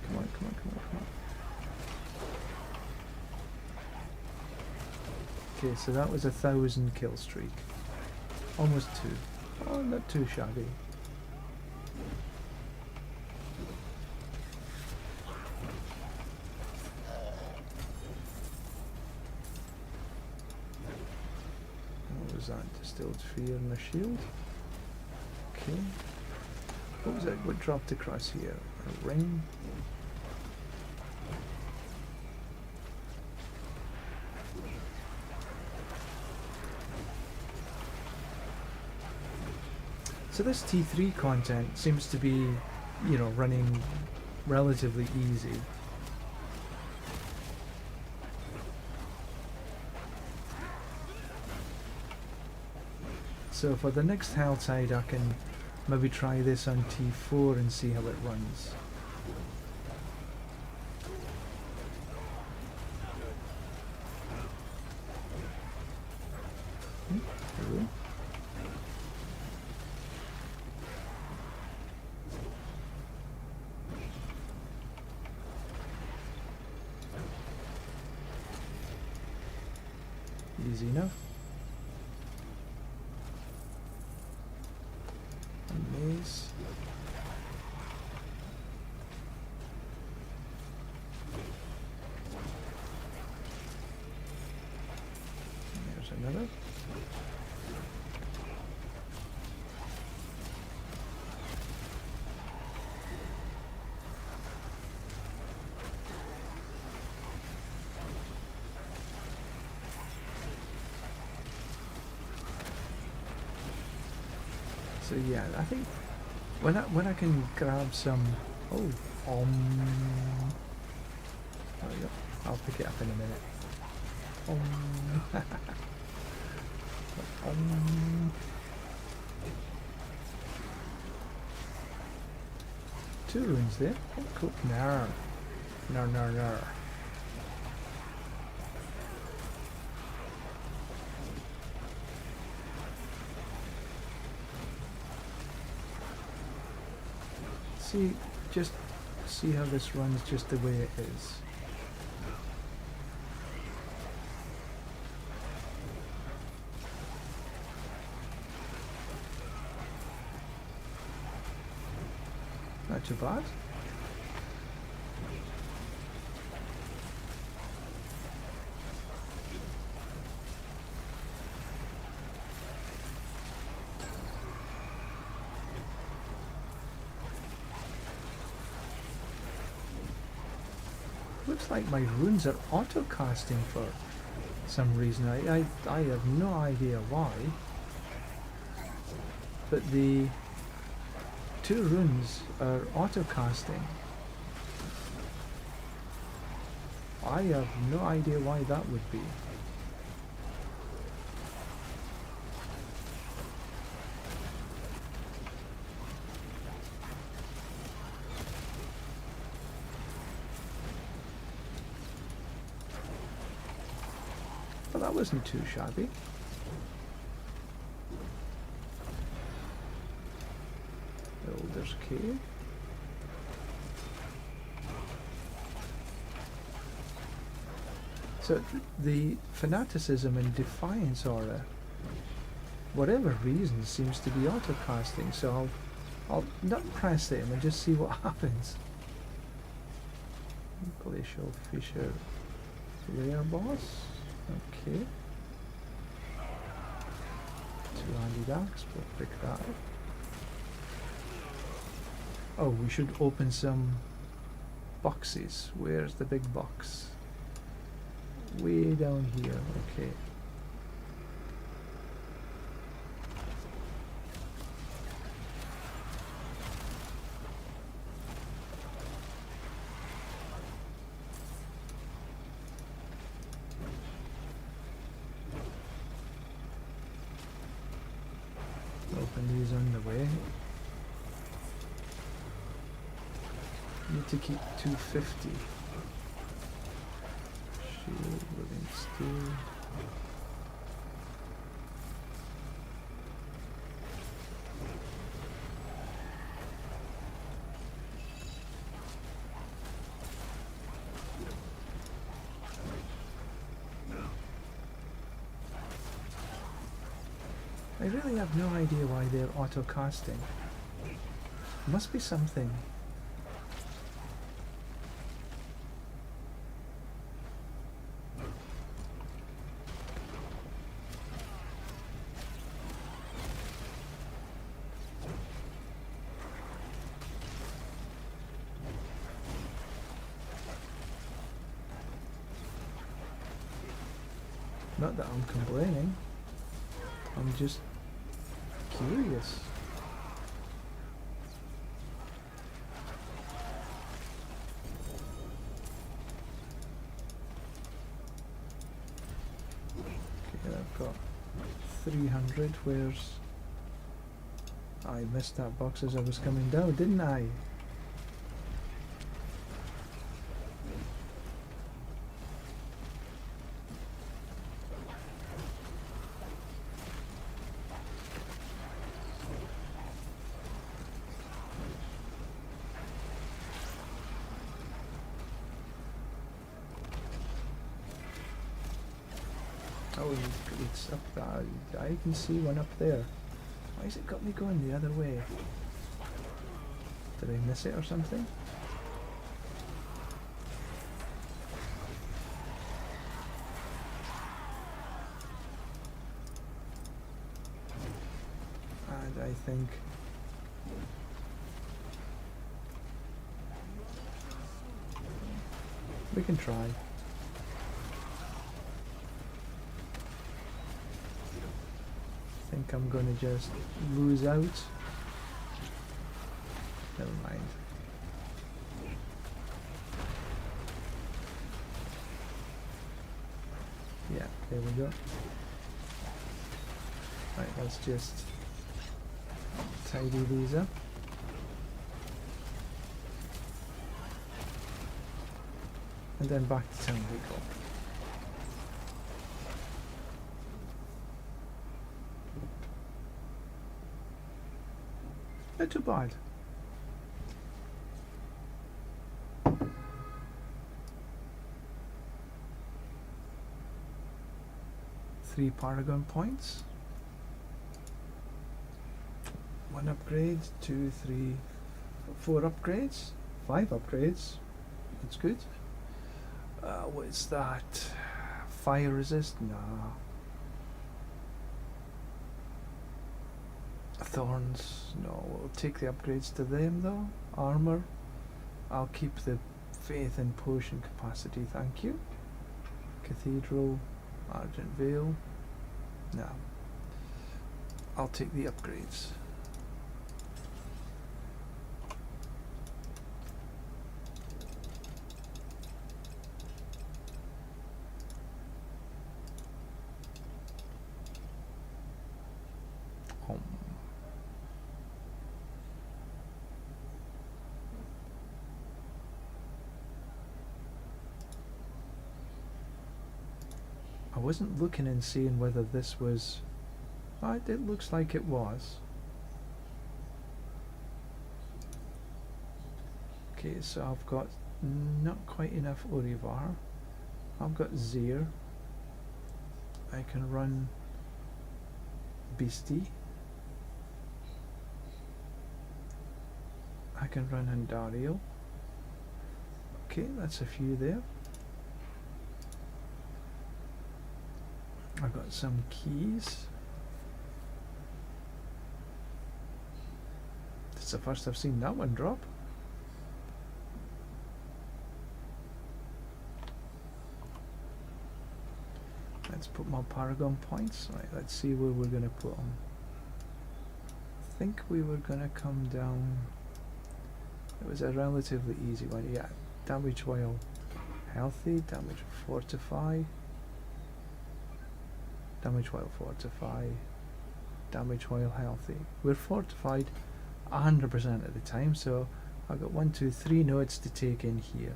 [SPEAKER 1] Come on, come on, come on, come on. Okay, so that was 1,000 kill streak. Almost 2. Oh, not too shabby. That distilled fear and a shield. Okay. What was that? What dropped across here? A ring. So this T3 content seems to be, you know, running relatively easy. So for the next Helltide I can maybe try this on T4 and see how it runs. Hello. Easy enough. Maze. There's another. So yeah, I think when I can grab some there we go. I'll pick it up in a minute. Two runes there. Oh, cool. Nar. Nar, nar, nar. Just see how this runs just the way it is. Not too bad. Looks like my runes are auto-casting for some reason. I have no idea why. But the two runes are auto-casting. I have no idea why that would be. But that wasn't too shabby. There's cave. So the fanaticism and defiance aura, whatever reason, seems to be auto-casting. So I'll not press him and just see what happens. Glacial Fisher rare boss. Okay. Two-handed axe, we'll pick that up. Oh, we should open some boxes. Where's the big box? Way down here, okay. Open these on the way. Need to keep 250. Shield, living steel. I really have no idea why they're auto-casting. Must be something. Not that I'm complaining. I'm just curious. Okay, I've got 300. Where's... I missed that box as I was coming down, didn't I? Oh, it's up there. I can see one up there. Why has it got me going the other way? Did I miss it or something? And I think... we can try. I think I'm gonna just lose out. Never mind. Yeah, there we go. Right, let's just tidy these up. And then back to town we go. Not too bad. Three Paragon points. One upgrade, 2, 3, 4 upgrades, 5 upgrades. That's good. What's that? Fire resist? Nah. Thorns? No. We'll take the upgrades to them though. Armor. I'll keep the faith and potion capacity, thank you. Cathedral. Argent Veil. No. I'll take the upgrades. I wasn't looking and seeing whether this was... it looks like it was. Okay, so I've got not quite enough Urivar. I've got Zir. I can run Beastie. I can run Andario. Okay, that's a few there. I've got some keys. It's the first I've seen that one drop. Let's put my Paragon points. Right, let's see where we're going to put them. I think we were going to come down. It was a relatively easy one. Yeah, damage while healthy, damage fortify, damage while fortify, damage while healthy. We're fortified 100% of the time, so I've got 1, 2, 3 nodes to take in here.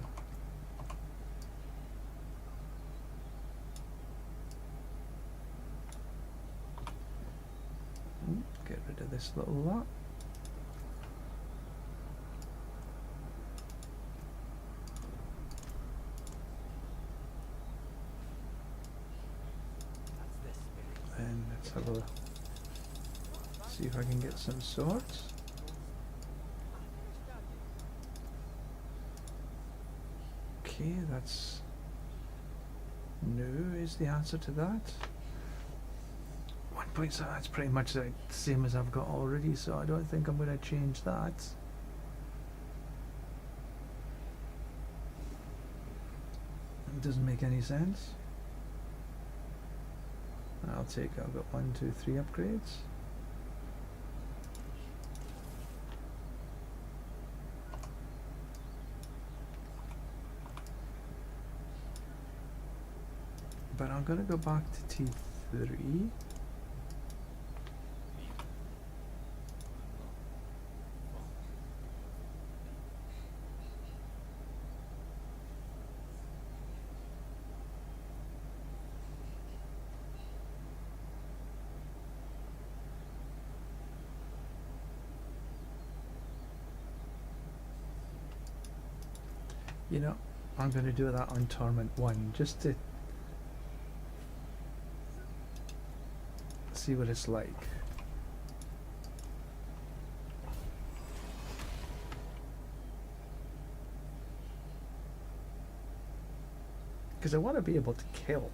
[SPEAKER 1] Get rid of this little lot. And let's have a see if I can get some swords. Okay, that's no is the answer to that. 1 point, so that's pretty much the same as I've got already, so I don't think I'm going to change that. It doesn't make any sense. I've got 1, 2, 3 upgrades. But I'm going to go back to T3. You know, I'm going to do that on Torment 1 just to see what it's like. Because I want to be able to kill.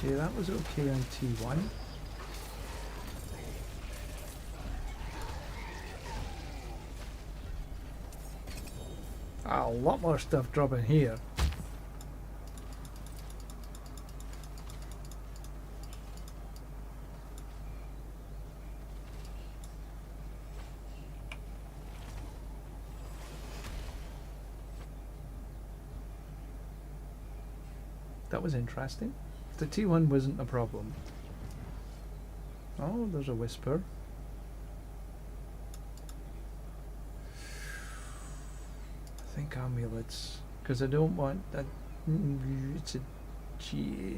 [SPEAKER 1] Okay, that was okay on T1. A lot more stuff dropping here. That was interesting. The T1 wasn't a problem. Oh, there's a whisper. I think amulets, because I don't want that. It's a G.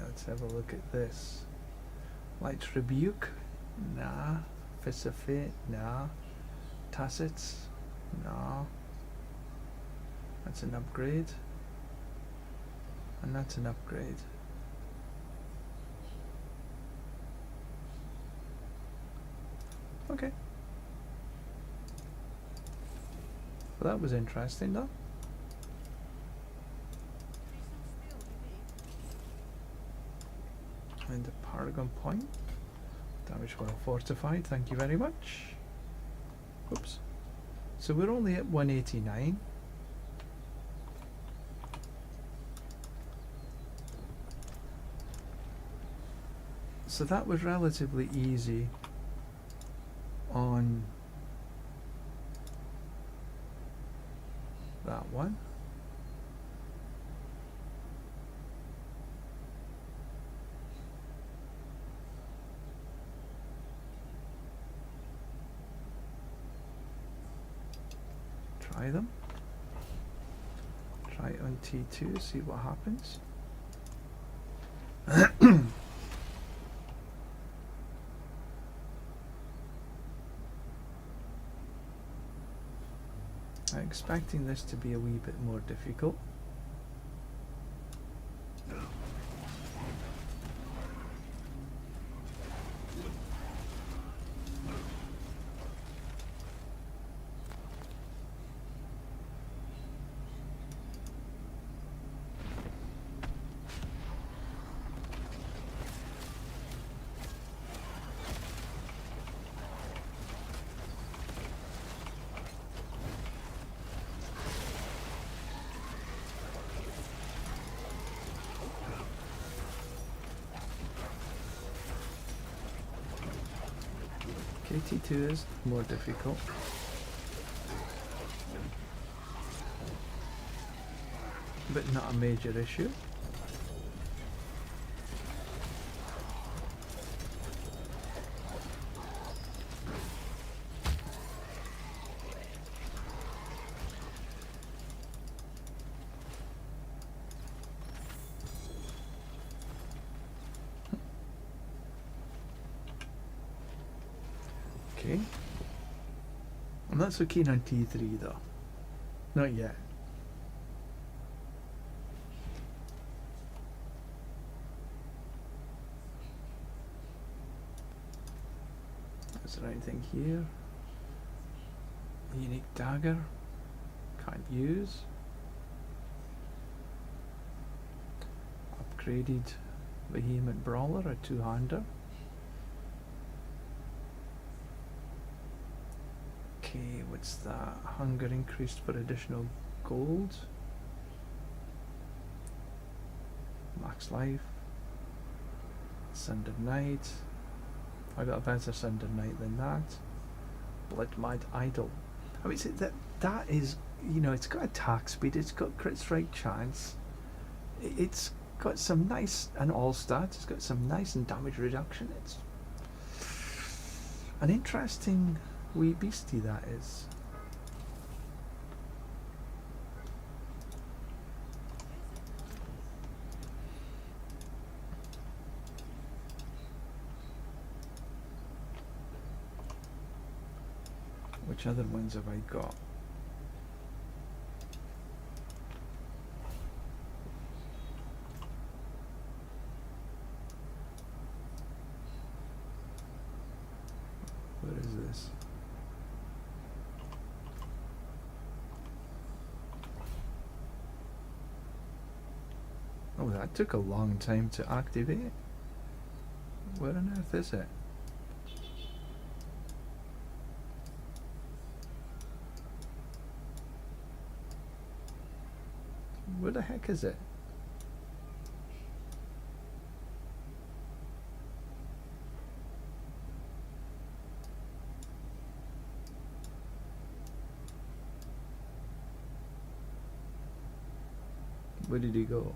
[SPEAKER 1] Let's have a look at this. Light's Rebuke? Nah. Fists of Fate? Nah. Tacits? Nah. That's an upgrade. And that's an upgrade. Okay. Well, that was interesting though. And a Paragon point. Damage well fortified, thank you very much. Oops. So we're only at 189. So that was relatively easy on that one. Try them. Try it on T2, see what happens. I'm expecting this to be a wee bit more difficult. KT2 is more difficult. But not a major issue. Okay. I'm not so keen on T3 though. Not yet. Is there anything here? Unique dagger. Can't use. Upgraded Vehement Brawler, a two-hander. Okay, what's that? Hunger increased for additional gold. Max life. Sundered Knight. I got a better Sundered Knight than that. Blood Mad Idol. I mean, that is, you know, it's got attack speed, it's got crit strike chance, it's got some nice, and all stats, it's got some nice and damage reduction. It's an interesting wee beastie, that is. Which other ones have I got? What is this? Oh, that took a long time to activate. Where on earth is it? Where the heck is it? Where did he go?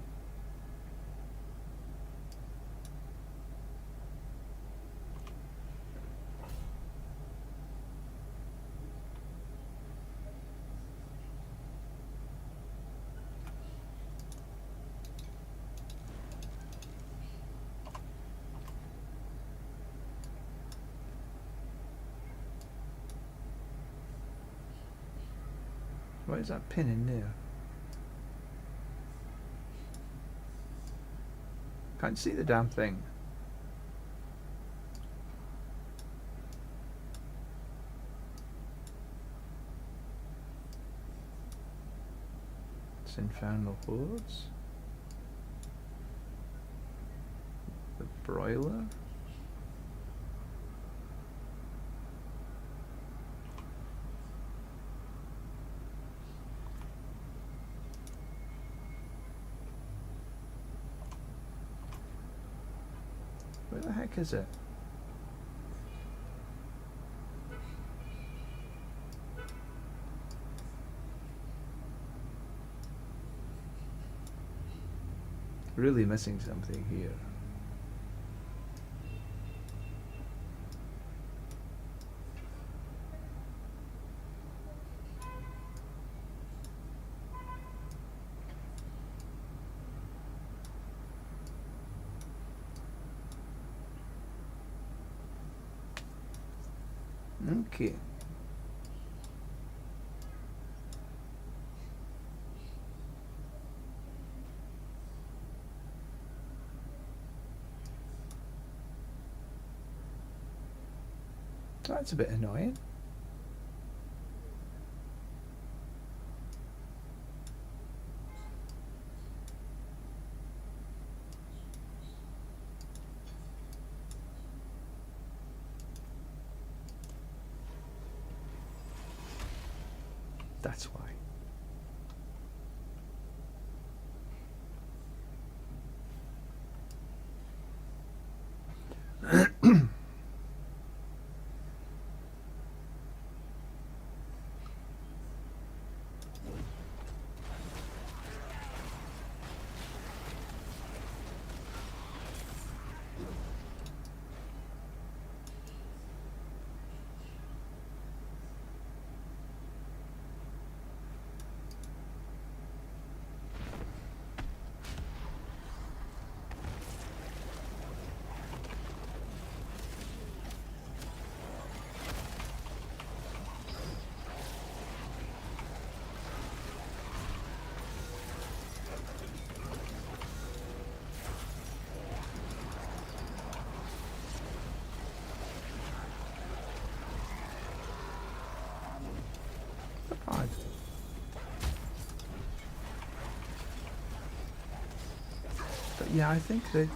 [SPEAKER 1] Why is that pin in there? Can't see the damn thing. It's Infernal Hordes. The broiler? Where the heck is it? Really missing something here. Okay. That's a bit annoying. That's why. Odd. But yeah, I think that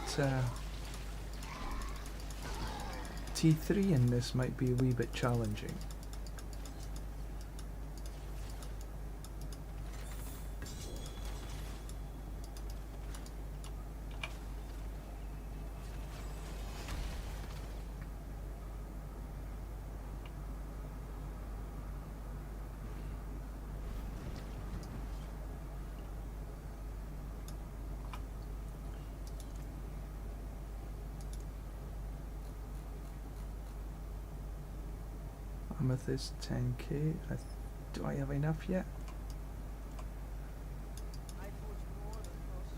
[SPEAKER 1] T3 in this might be a wee bit challenging. Amethyst 10k. Do I have enough yet?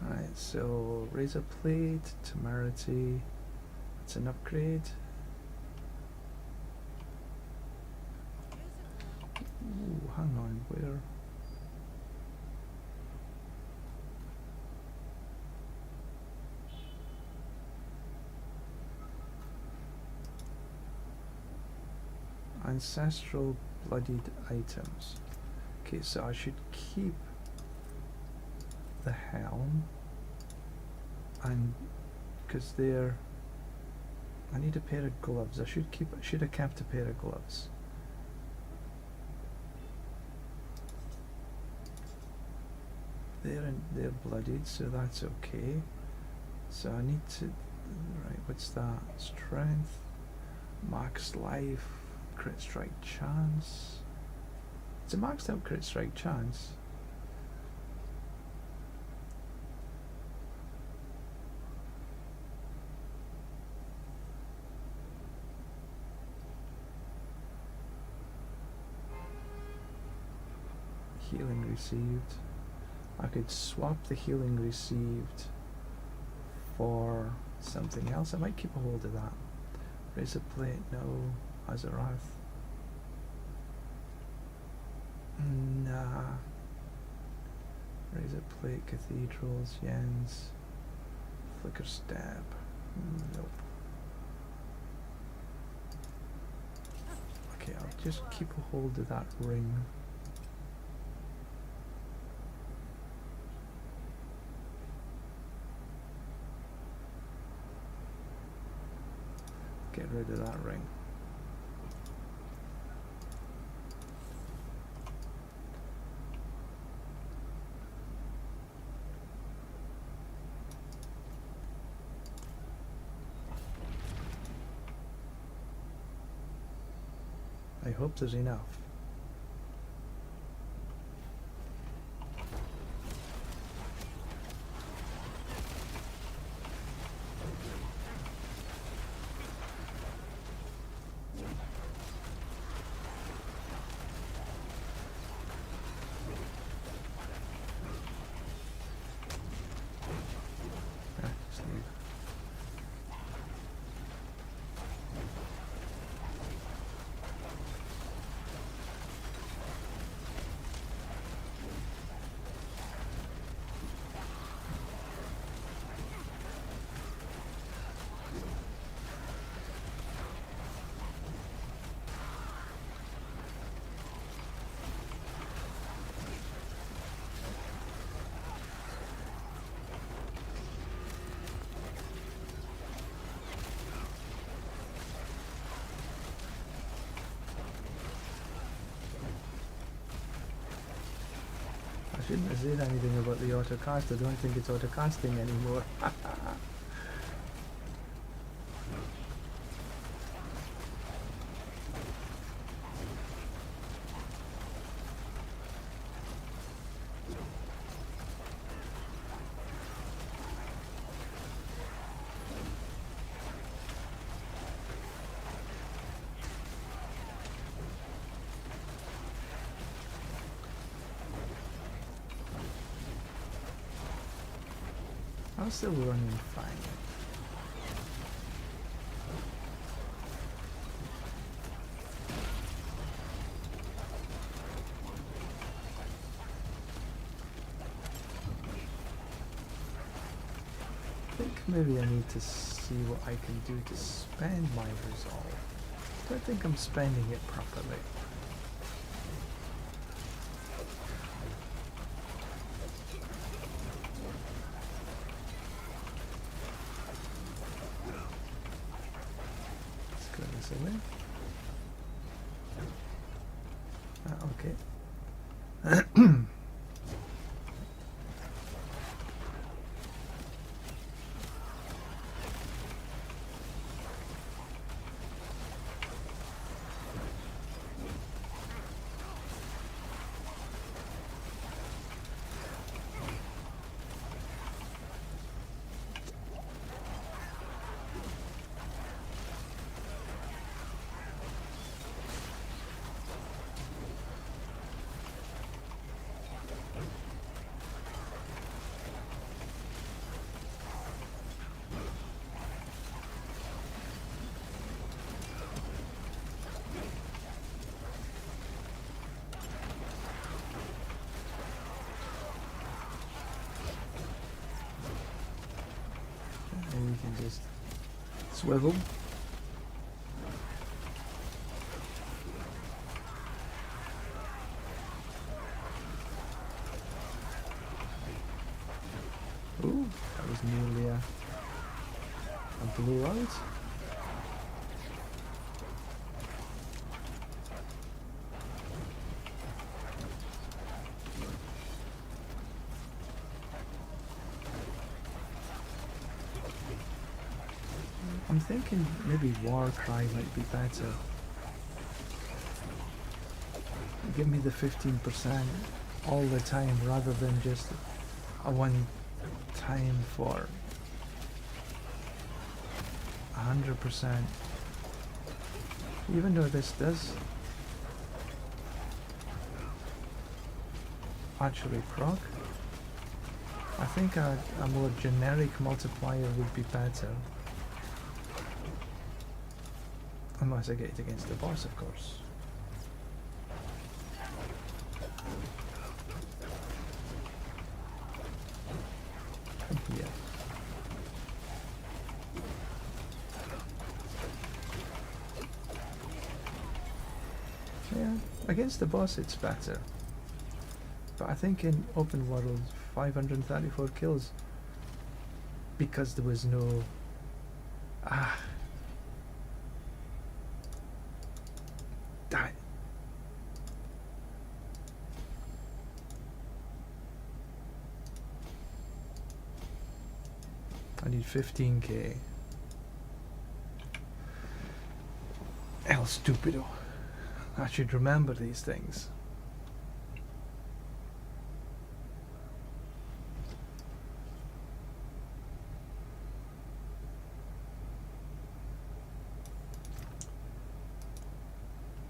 [SPEAKER 1] Alright, so razor plate, temerity. That's an upgrade. Ooh, hang on, where? Ancestral bloodied items. Okay, so I should keep the helm, and because they're, I need a pair of gloves. I should have kept a pair of gloves. They're bloodied, so that's okay. So I need to, right, what's that? Strength, max life, crit strike chance. It's a maxed out crit strike chance. Healing received. I could swap the healing received for something else. I might keep a hold of that. Razor plate, no. Azarath. Nah. Razor plate, cathedrals, yens. Flicker stab. Nope. Okay, I'll just keep a hold of that ring. rid of that ring. I hope there's enough. I shouldn't have said anything about the autocast. I don't think it's autocasting anymore. I'm still running fine. I think maybe I need to see what I can do to spend my resolve. I don't think I'm spending it properly. Okay. We can just swivel. Ooh, that was nearly a blowout. I'm thinking maybe Warcry might be better. Give me the 15% all the time rather than just a one time for 100%. Even though this does actually proc, I think a more generic multiplier would be better. Unless I get it against the boss, of course. Yeah. Yeah, against the boss it's better. But I think in open world, 534 kills, because there was no... need 15k. El stupido. I should remember these things.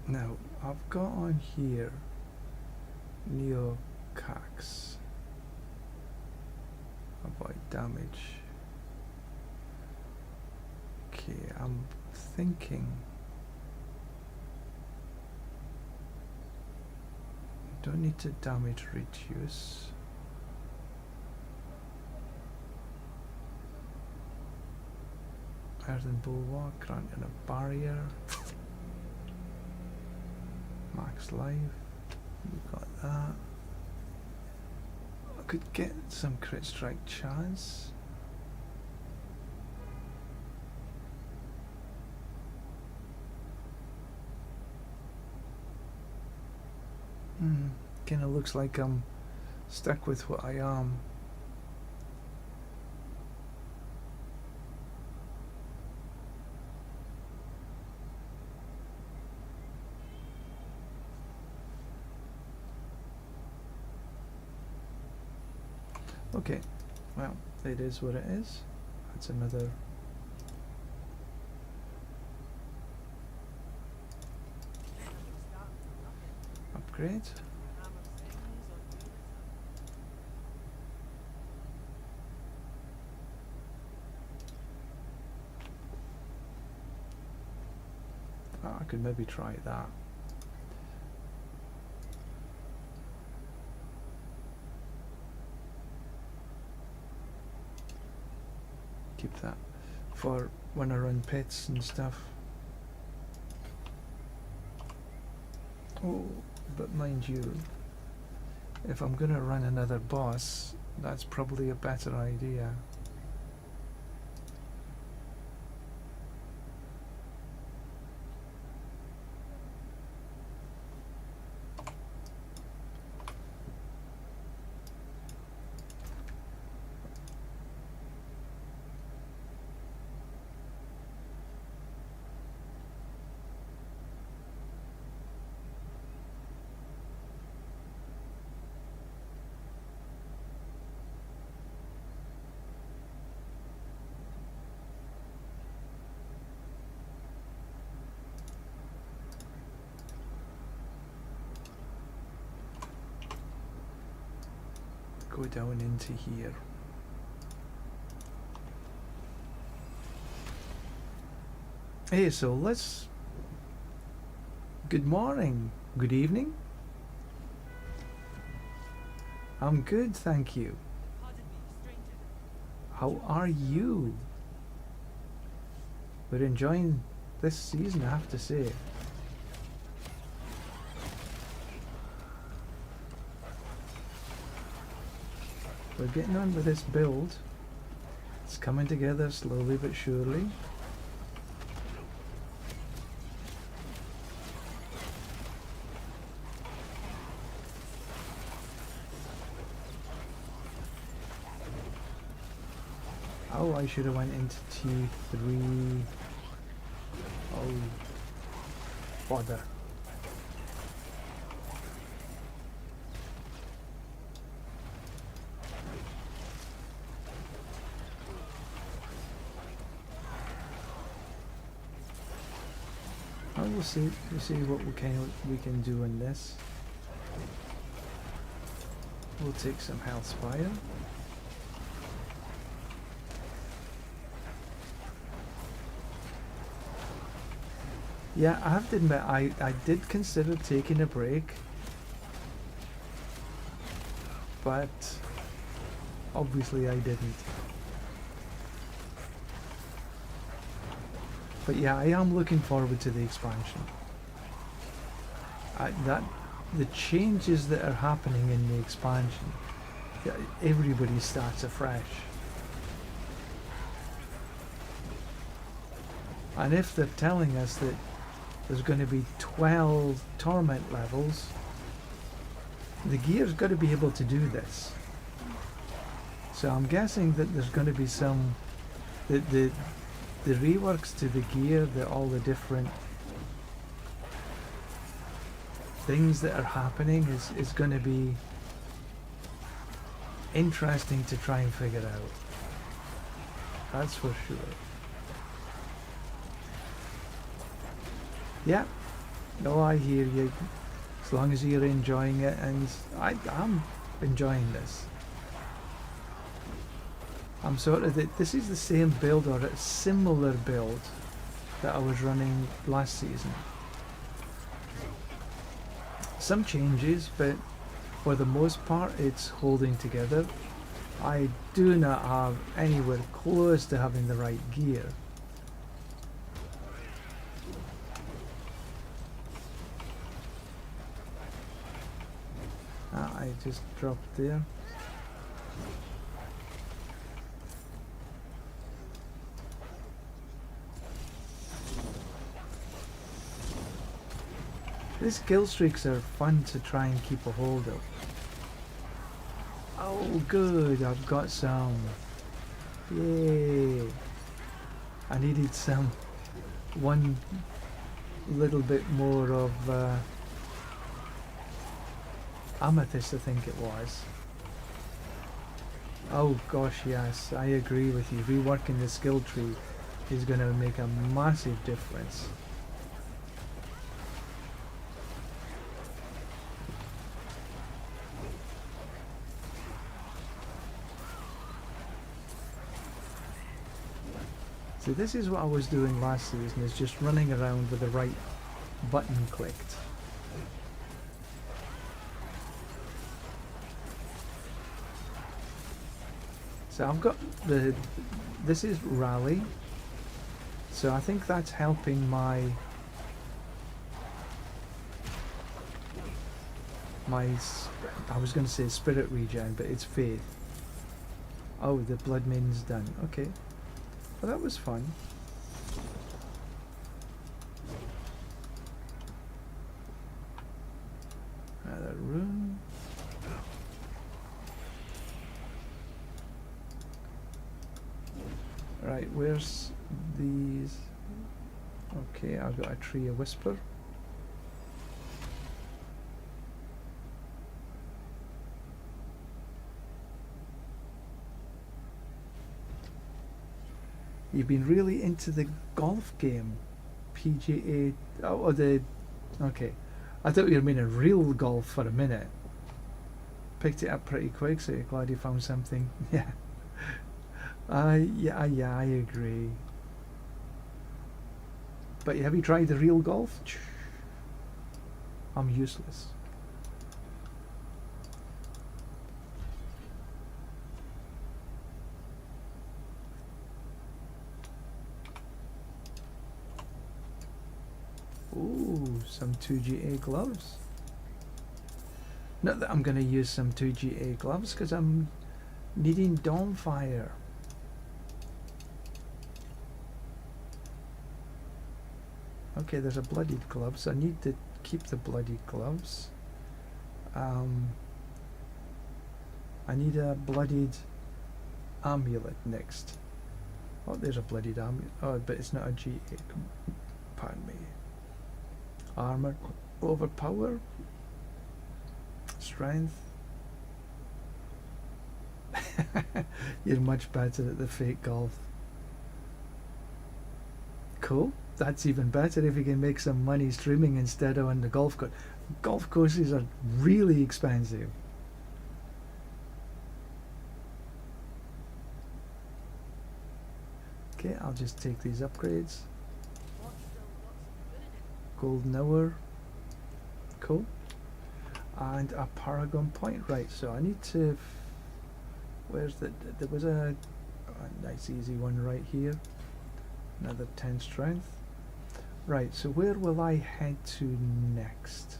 [SPEAKER 1] Now, I've got on here Neocax. Avoid damage. Okay, I'm thinking don't need to damage reduce. Earthen bulwark, granting a barrier. Max life. We've got that. I could get some crit strike chance. Kinda looks like I'm stuck with what I am. Okay, well, it is what it is. That's another upgrade. Oh, I could maybe try that. Keep that for when I run pits and stuff. Oh, but mind you, if I'm gonna run another boss, that's probably a better idea. Go down into here. Hey, so let's... Good morning. Good evening. I'm good, thank you. How are you? We're enjoying this season, I have to say. We're getting on with this build. It's coming together slowly but surely. Oh, I should have went into T3. Oh, bother. We'll see what we can do in this. We'll take some health spire. Yeah, I have to admit, I did consider taking a break, but obviously I didn't. But yeah, I am looking forward to the expansion. The changes that are happening in the expansion, everybody starts afresh. And if they're telling us that there's going to be 12 torment levels, the gear's got to be able to do this. So I'm guessing that there's going to be some the reworks to the gear, all the different things that are happening is going to be interesting to try and figure out. That's for sure. Yeah, no, I hear you. As long as you're enjoying it, and I'm enjoying this. I'm sort of this is the same build or a similar build that I was running last season. Some changes, but for the most part it's holding together. I do not have anywhere close to having the right gear. I just dropped there. These kill streaks are fun to try and keep a hold of. Oh good, I've got some. Yay! I needed one little bit more of amethyst, I think it was. Oh gosh, yes, I agree with you. Reworking the skill tree is going to make a massive difference. So this is what I was doing last season, is just running around with the right button clicked. So I've got this is rally, so I think that's helping my I was going to say spirit regen, but it's faith. Oh, the blood maiden's done. Okay, well that was fun. Another room. Right, where's these? Okay, I've got a tree of whisper. You've been really into the golf game, PGA. Oh, okay. I thought you were meaning real golf for a minute. Picked it up pretty quick, so you're glad you found something. Yeah. Yeah, I agree. But have you tried the real golf? I'm useless. Ooh, some 2GA gloves. Not that I'm going to use some 2GA gloves, because I'm needing Dawnfire. Okay, there's a bloodied glove, so I need to keep the bloodied gloves. I need a bloodied amulet next. Oh, there's a bloodied amulet. Oh, but it's not a GA. Pardon me. Armor, overpower, strength. You're much better at the fake golf. Cool. That's even better if you can make some money streaming instead of on the golf course. Golf courses are really expensive. Okay, I'll just take these upgrades. Golden hour. Cool. And a paragon point. Right, so I need to... Where's the... There was a nice easy one right here. Another 10 strength. Right, so where will I head to next?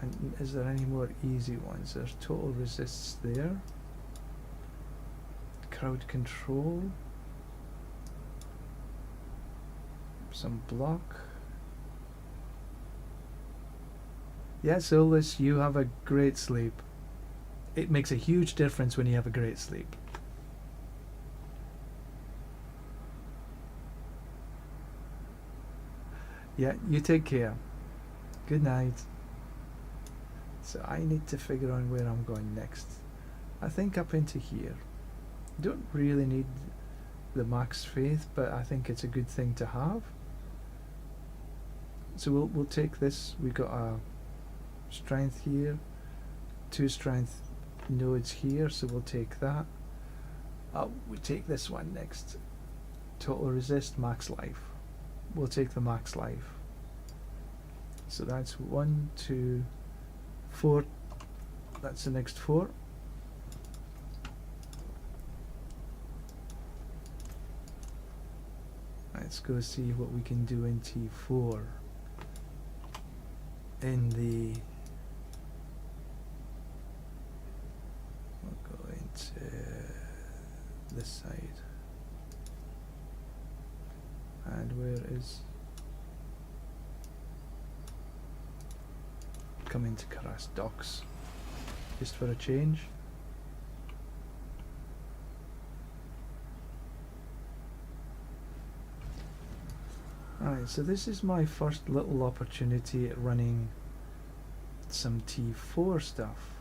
[SPEAKER 1] And is there any more easy ones? There's total resists there. Crowd control. Some block. Yes, Ulysses, you have a great sleep. It makes a huge difference when you have a great sleep. Yeah, you take care. Good night. So I need to figure out where I'm going next. I think up into here. Don't really need the max faith, but I think it's a good thing to have. So we'll take this. We got a strength here, 2 strength nodes here, so we'll take that. We take this one next. Total resist, max life. We'll take the max life. So that's 1, 2, 4. That's the next 4. Let's go see what we can do in T4. In the... We'll go into this side. And where is... Come into Karas Docks. Just for a change. Alright, so this is my first little opportunity at running some T4 stuff.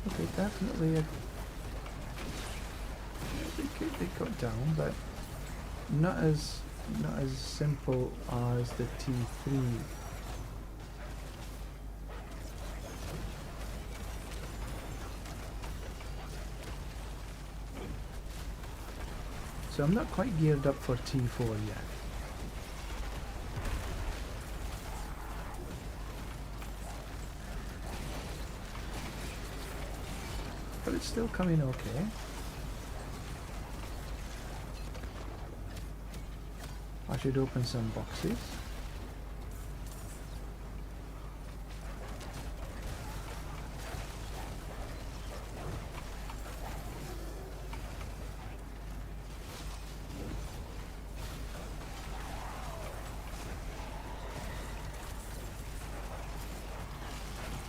[SPEAKER 1] Okay, definitely they got down, but not as simple as the T3. So I'm not quite geared up for T4 yet. But it's still coming okay. I should open some boxes.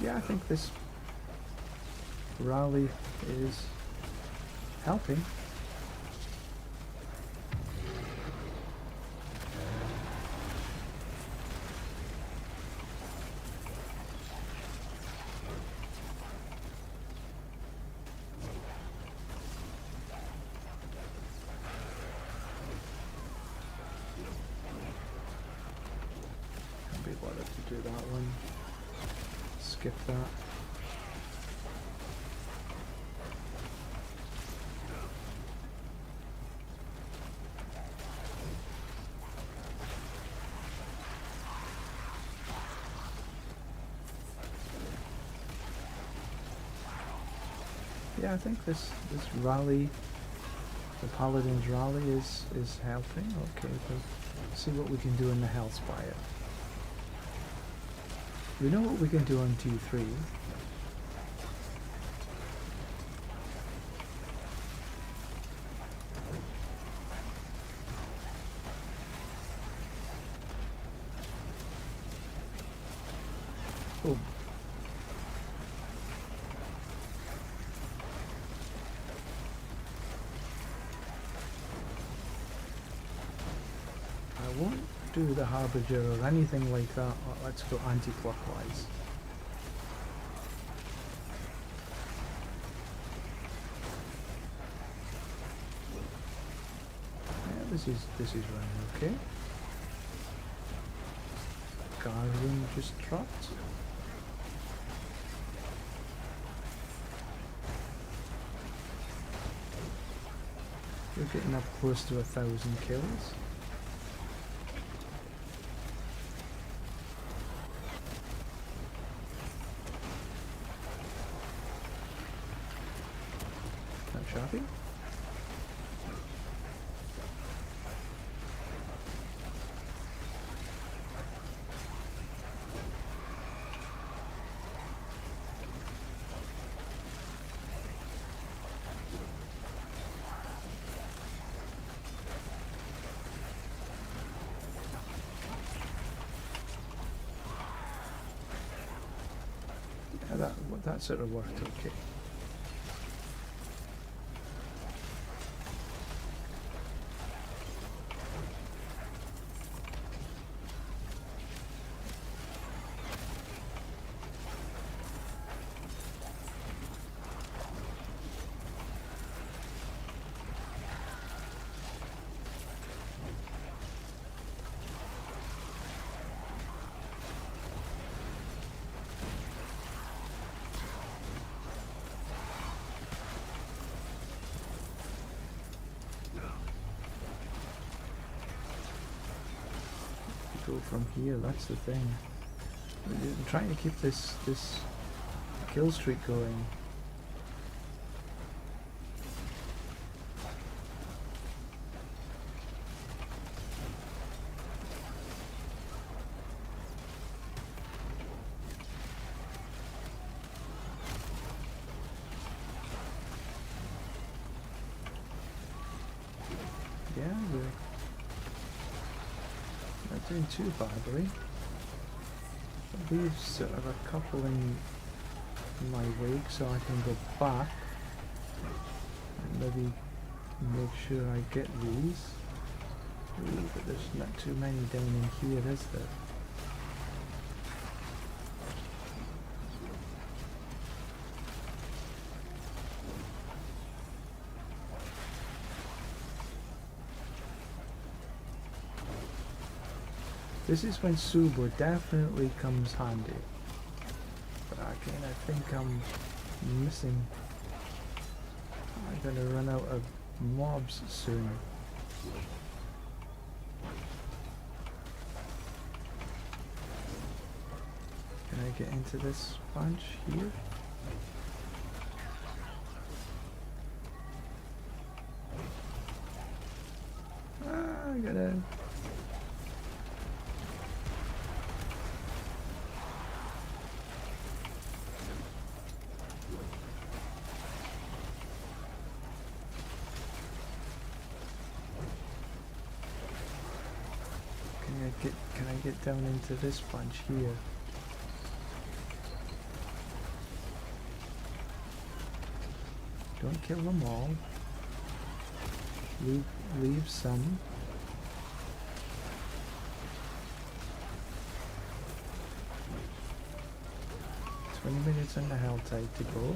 [SPEAKER 1] Yeah, I think this rally is helping. Do that one. Skip that. Yeah, I think this rally, the Paladin's rally is helping. Okay, let's see what we can do in the Hellspire. We know what we can do on T3. Oh. I won't do the Harbinger or anything like that. Let's go anti-clockwise. Yeah, this is running okay. Guardian just dropped. We're getting up close to 1,000 kills. Shabby. that sort of worked okay. Go from here, that's the thing. I'm trying to keep this kill streak going. Yeah, we're not doing too badly. Leave sort of a couple in my wake so I can go back and maybe make sure I get these. Ooh, but there's not too many down in here, is there? This is when Subo definitely comes handy. But again, I think I'm missing. I'm gonna run out of mobs soon. Can I get into this bunch here? I gotta. Can I get down into this bunch here? Don't kill them all. Leave some. Minutes on the hell tide to go.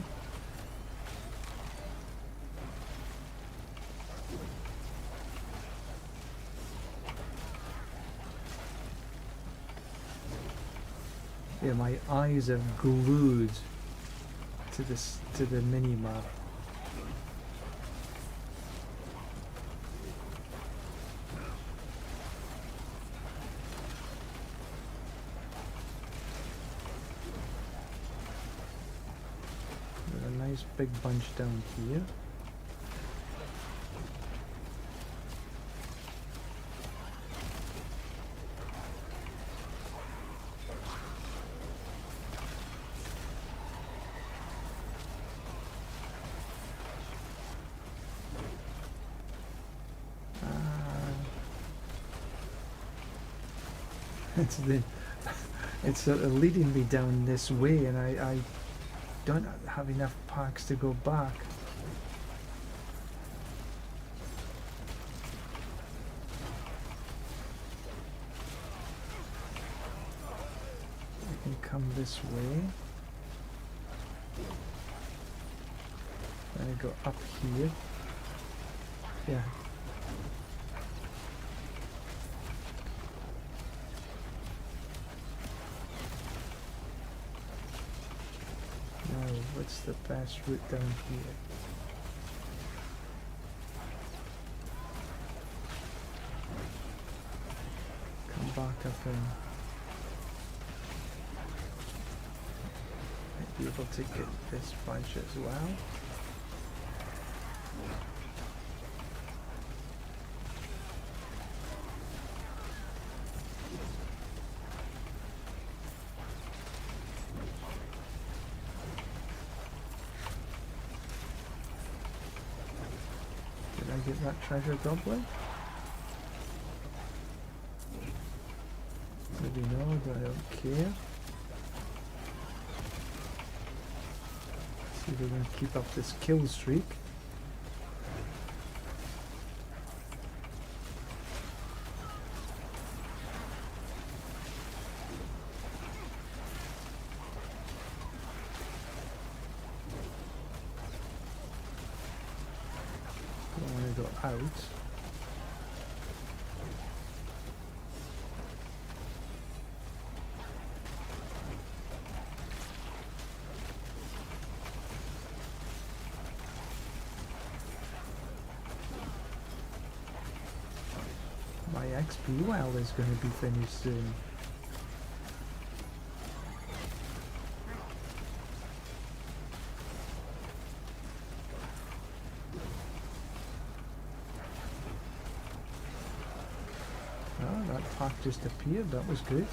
[SPEAKER 1] Yeah, my eyes are glued to the mini map. There's a nice big bunch down here. It's sort of leading me down this way, and I don't have enough packs to go back. I can come this way. Then I go up here. Yeah. What's the best route down here? Come back up and might be able to get this bunch as well. Get that treasure goblin? Maybe no, but I don't care. See if we can keep up this kill streak. Don't want to go out. My XP well is going to be finished soon. Oh, that path just appeared, that was good.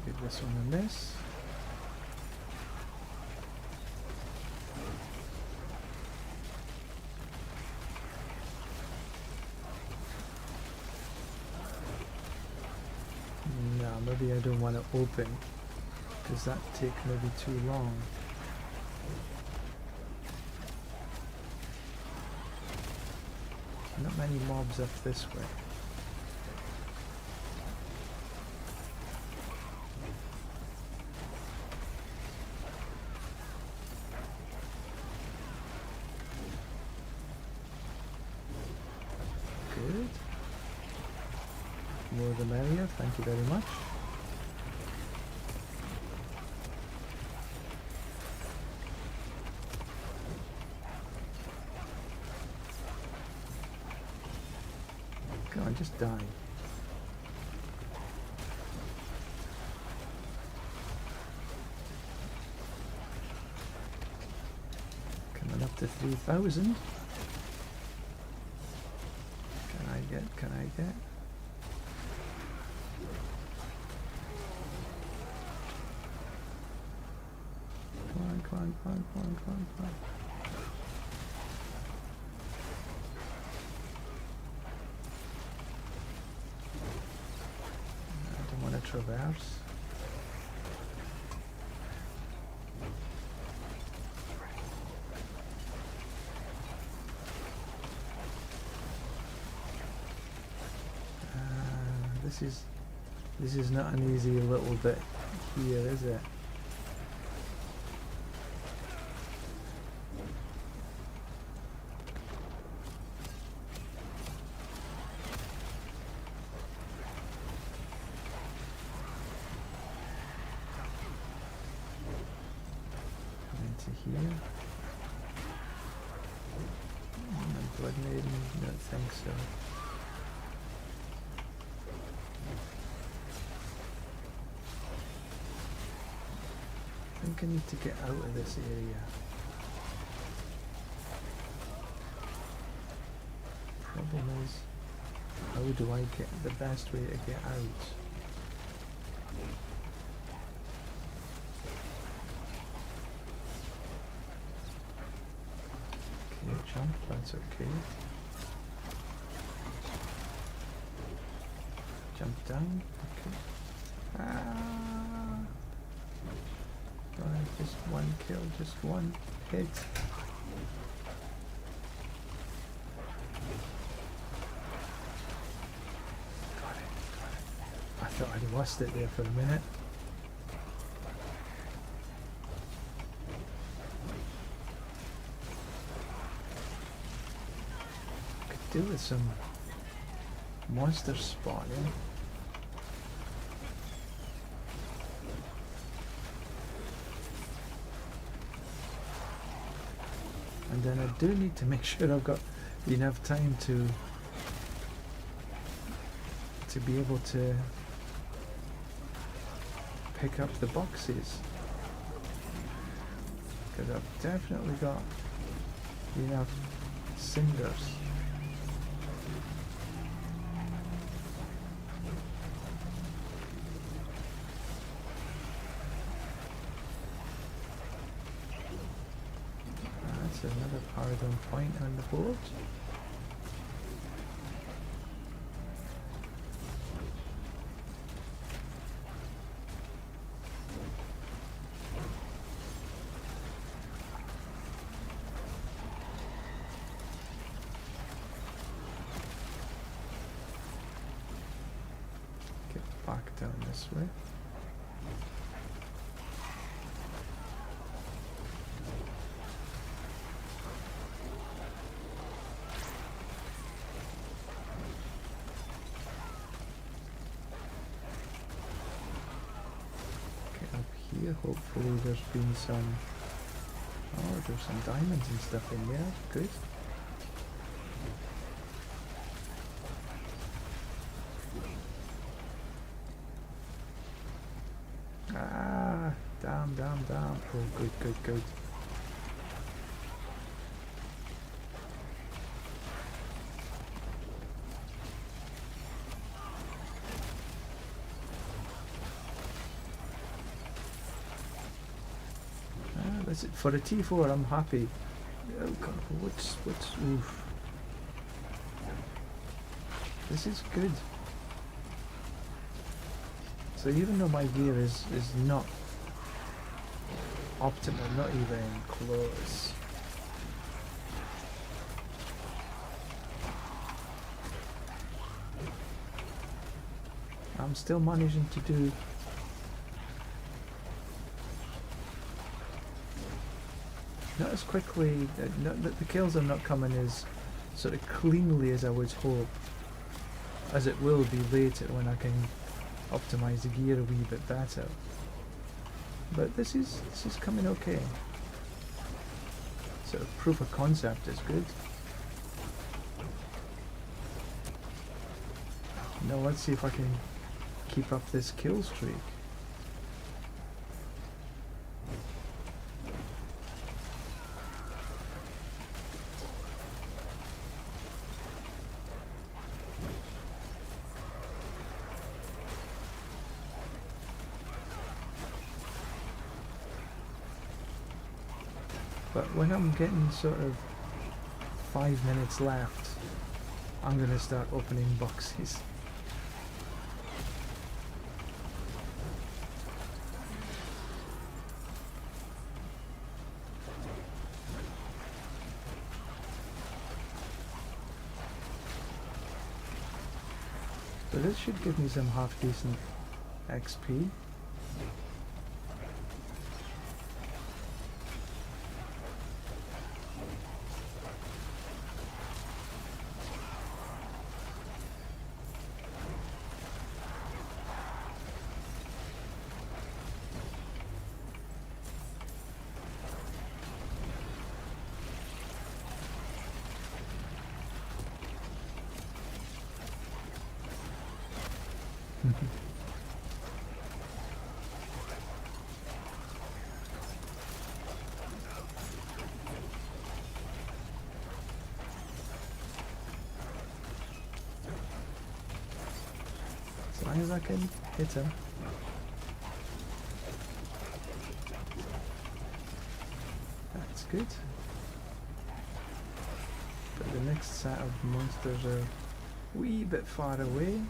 [SPEAKER 1] Get this one and this. Maybe I don't want to open, because that take maybe too long. Not many mobs up this way. Good. More the merrier, thank you very much. Come on, just die. Coming up to 3,000. Can I get? Come on. I don't want to traverse. This is not an easy little bit here, is it? Here. Blood Maiden, don't think so. I think I need to get out of this area. Problem is, how do I get the best way to get out? Jump, that's okay. Jump down, okay. Right, just one kill, just one hit. Got it. I thought I'd lost it there for a minute. Do with some monster spawning. And then I do need to make sure I've got enough time to be able to pick up the boxes, because I've definitely got enough cinders. Another Paladin point on the board. back down this way. Here, hopefully there's been some... Oh, there's some diamonds and stuff in there. Good. Ah, damn. Oh, good. For a T4, I'm happy. Oh god, what's oof. This is good. So even though my gear is not optimal, not even close. I'm still managing to do not as quickly, the kills are not coming as sort of cleanly as I would hope, as it will be later when I can optimise the gear a wee bit better. But this is coming okay. Sort of proof of concept is good. Now let's see if I can keep up this kill streak. But when I'm getting sort of 5 minutes left, I'm going to start opening boxes. So this should give me some half decent XP. As long as I can hit him. That's good. But the next set of monsters are a wee bit far away.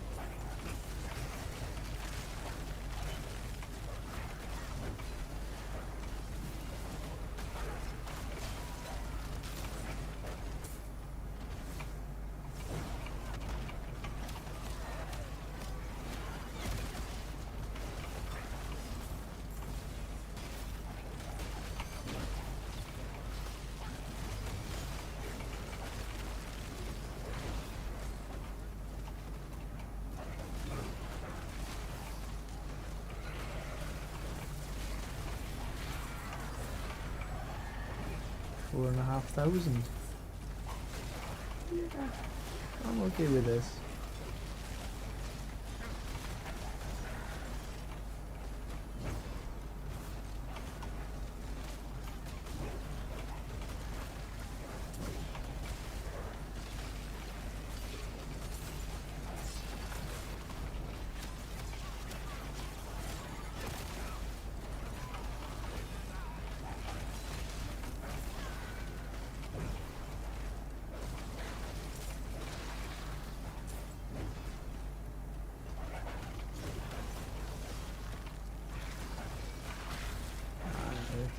[SPEAKER 1] $4,500. Yeah, I'm okay with this.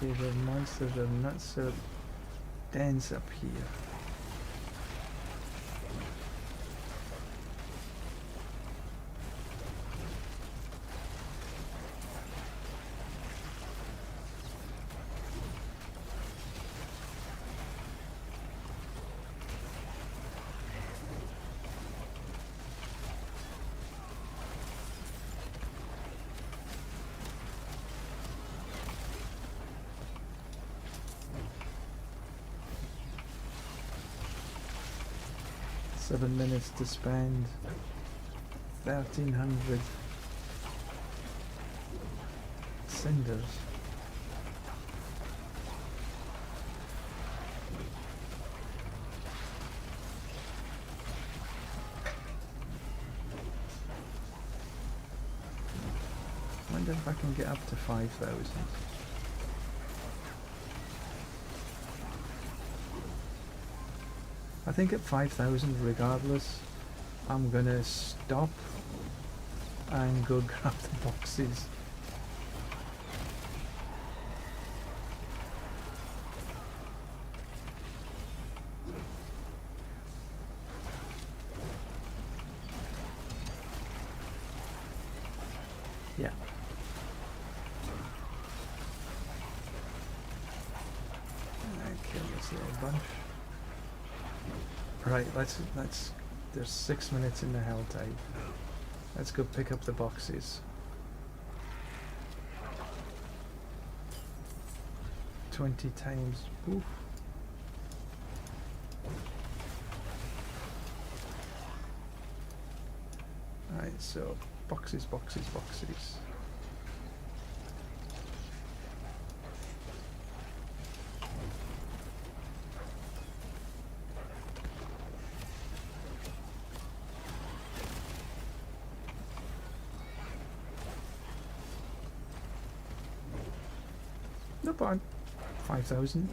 [SPEAKER 1] Okay, the monsters are not so dense up here. 7 minutes to spend. 1300 cinders. I wonder if I can get up to 5,000. I think at 5,000 regardless, I'm gonna stop and go grab the boxes. Yeah. Kill this little bunch. Right, let's there's 6 minutes in the hell tide. Let's go pick up the boxes. 20 times. Oof. Alright, so boxes, boxes, boxes. Not bad. 5,000.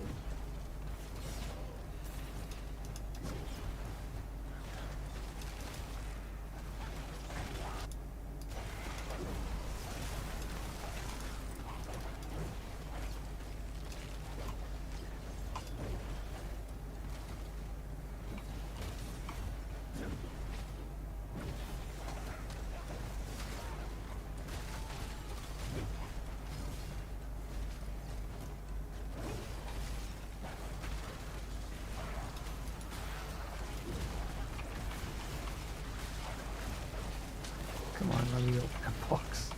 [SPEAKER 1] Come on, let me open a box.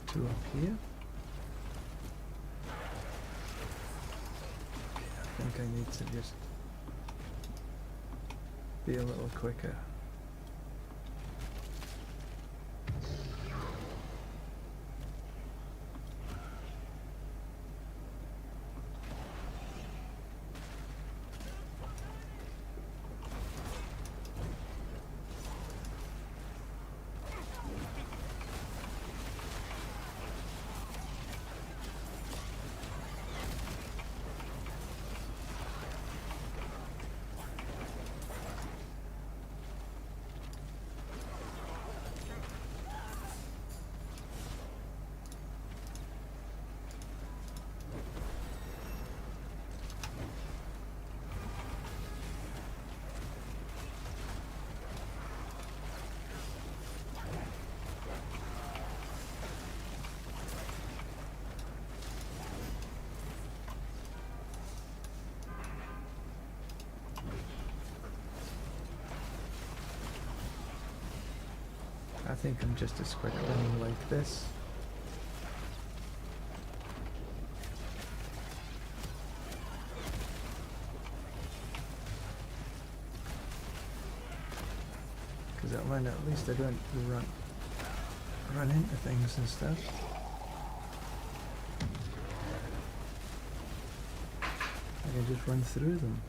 [SPEAKER 1] Two up here. I think I need to just be a little quicker. I think I'm just as quick running like this. Because that one, at least I don't run into things and stuff. I can just run through them.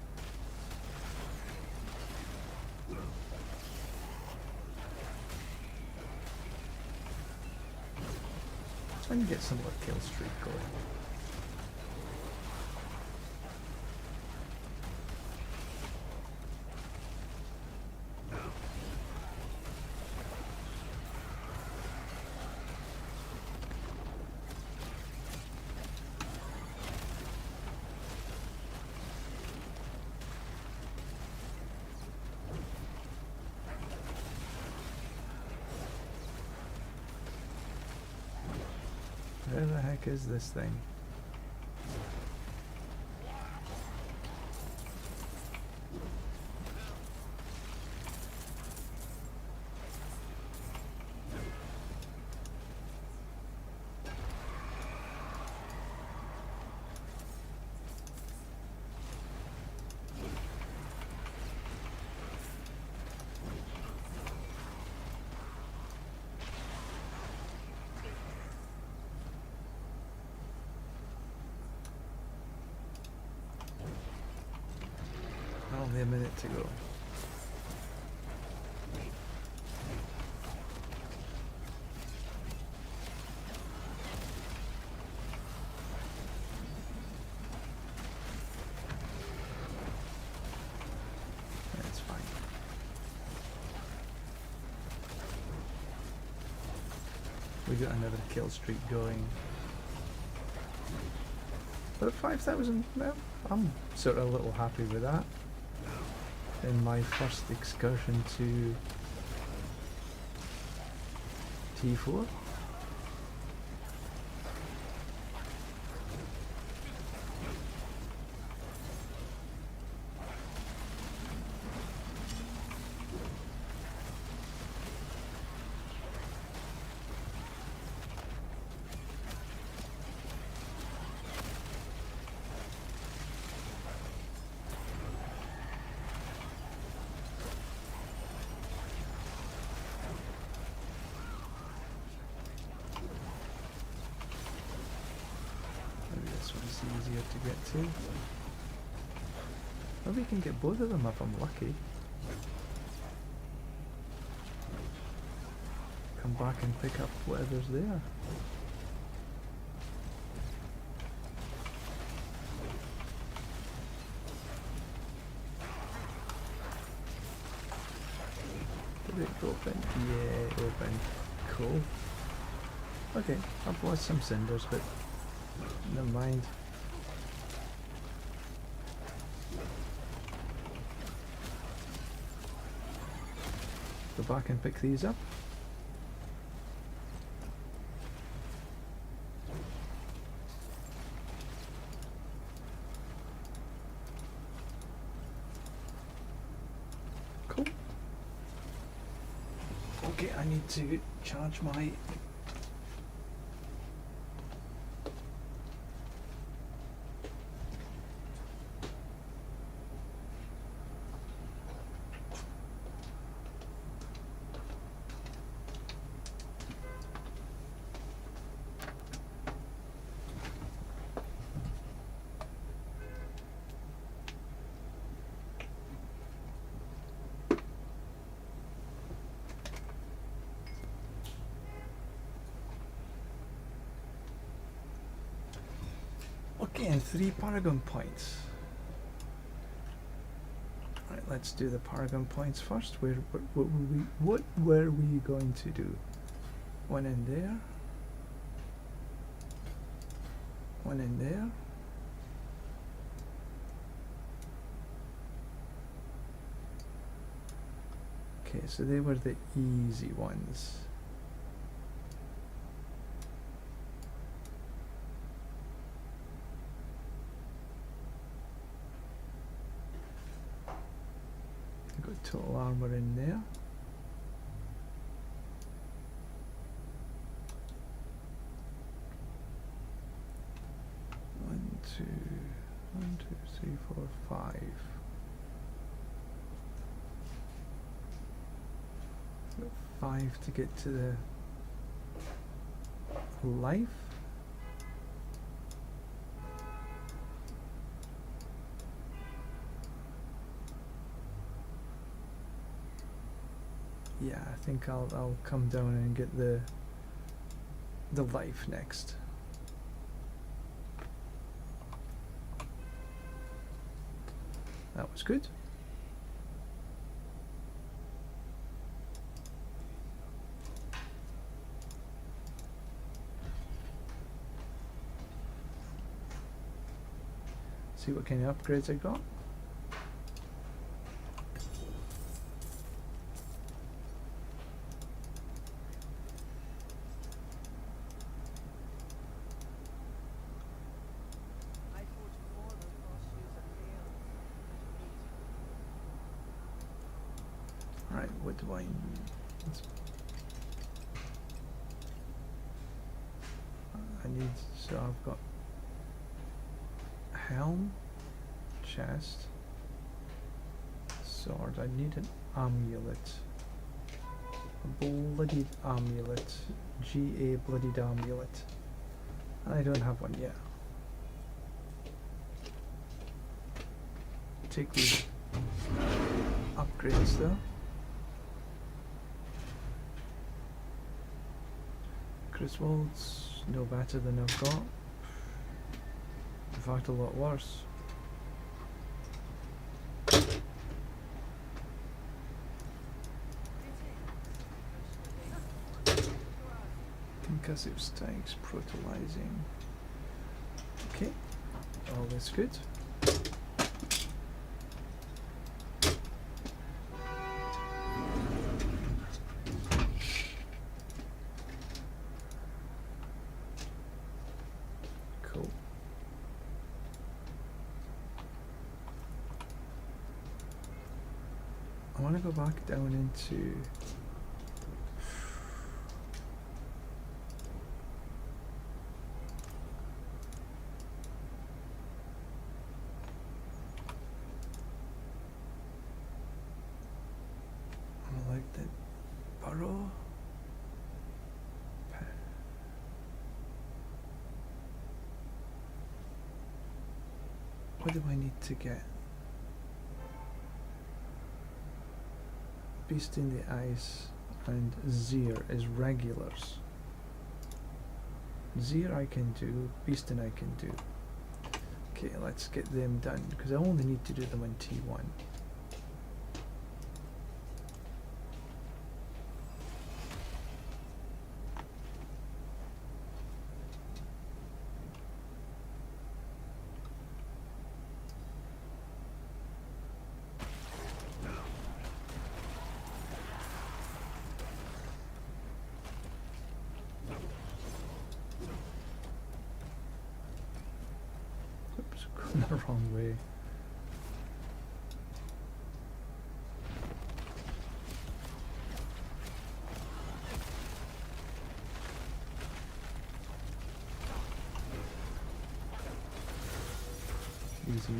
[SPEAKER 1] I can get some more kill streak going. Where the heck is this thing? Only a minute to go. That's fine. We got another kill streak going. But at 5,000, well, I'm sort of a little happy with that. In my first excursion to T4. Easier to get to. Maybe we can get both of them if I'm lucky. Come back and pick up whatever's there. Did it open? Yeah, it opened. Cool. Okay, I've lost some cinders, but never mind. Go back and pick these up. Cool. Okay, I need to charge my and 3 Paragon points. Right, let's do the Paragon points first. What were we going to do? One in there. One in there. Okay, so they were the easy ones. Total armor in there. One, two, 3, 4, 5. Got 5 to get to the life. Yeah, I think I'll come down and get the life next. That was good. See what kind of upgrades I got. Right, what do I need? I need, so I've got helm, chest, sword. I need an amulet. A bloodied amulet. GA bloodied amulet. And I don't have one yet. Take these upgrades though. Griswold's no better than I've got. In fact, a lot worse. Concussive strikes, protolizing. Okay, all is good. I want to go back down into I like the burrow. What do I need to get? Beast in the Ice and Zir is regulars. Zir I can do, Beast in I can do. Okay, let's get them done because I only need to do them on T1. The wrong way. Easier.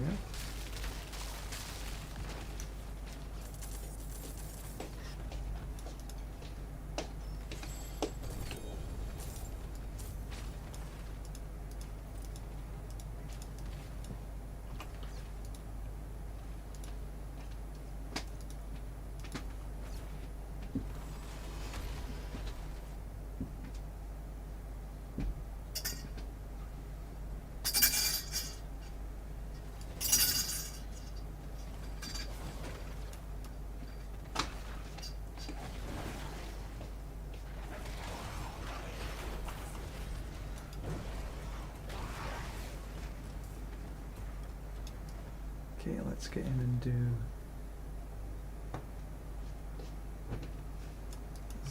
[SPEAKER 1] Okay, let's get in and do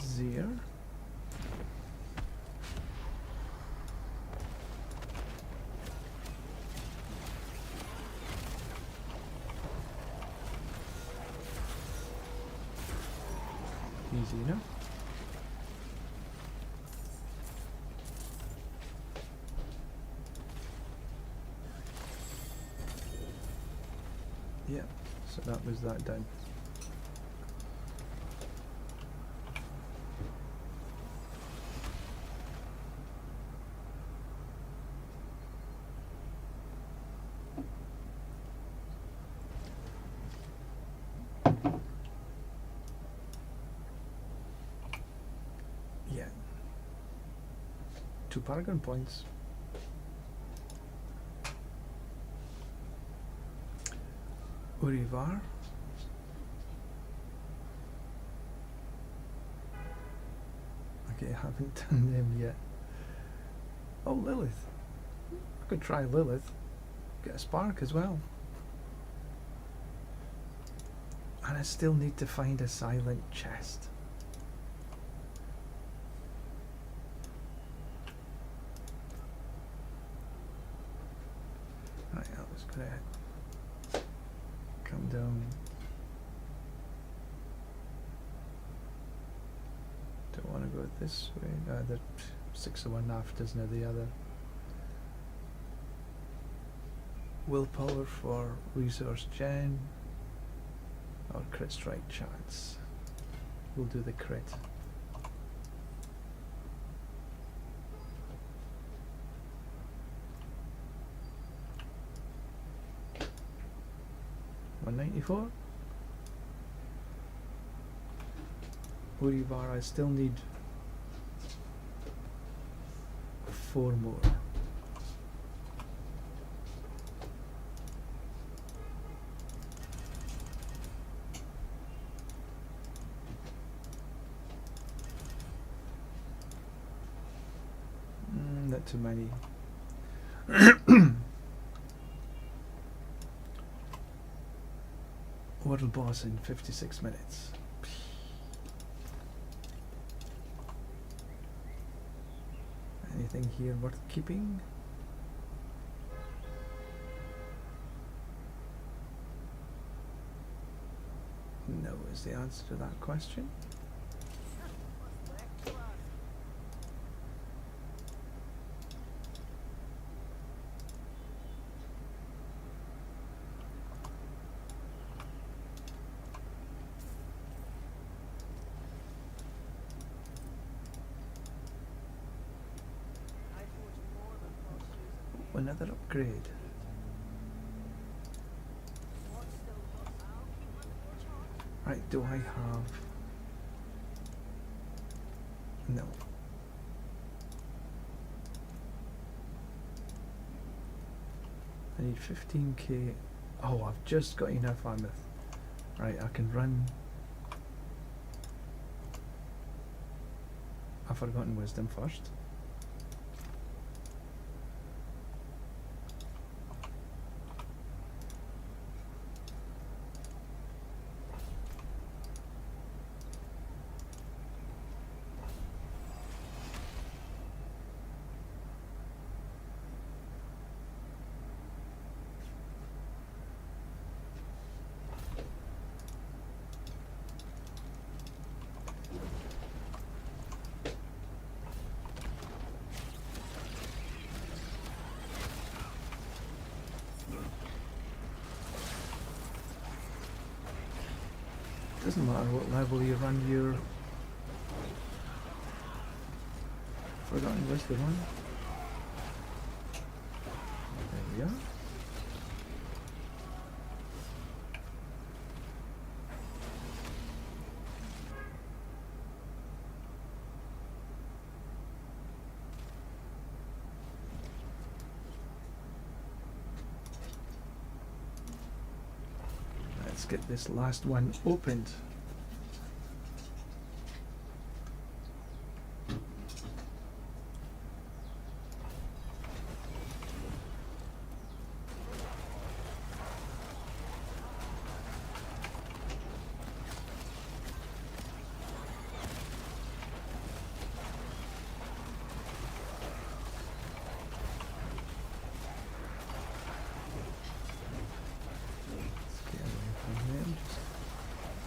[SPEAKER 1] Zir. Easy enough. Yeah, so that was that done. Yeah. 2 Paragon points. Urivar. Okay, I haven't done them yet. Oh, Lilith. I could try Lilith. Get a spark as well. And I still need to find a silent chest. Right, I was gonna come down. go this way. The 6 of one, half dozen of the other. Willpower for resource gen or crit strike chance. We'll do the crit. $194. Uribar, I still need 4 more. Not too many. World boss in 56 minutes. Anything here worth keeping? No is the answer to that question. Another upgrade. Right, do I have... No. I need 15k. Oh, I've just got enough Mammoth. Right, I can run... I've forgotten Wisdom first. Doesn't matter what level you run your Forgotten Wisdom on. There we are. Let's get this last one opened.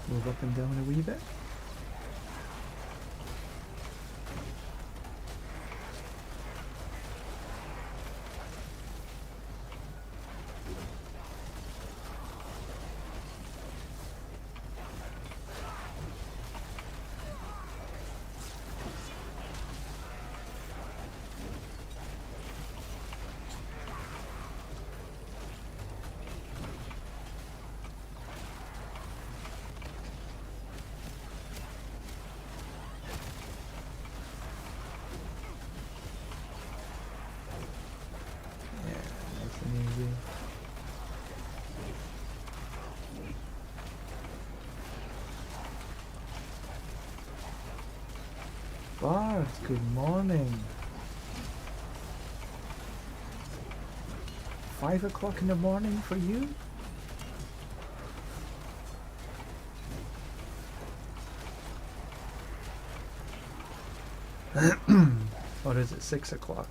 [SPEAKER 1] Move up and down a wee bit. Bart, good morning. 5 o'clock in the morning for you? Or is it 6 o'clock?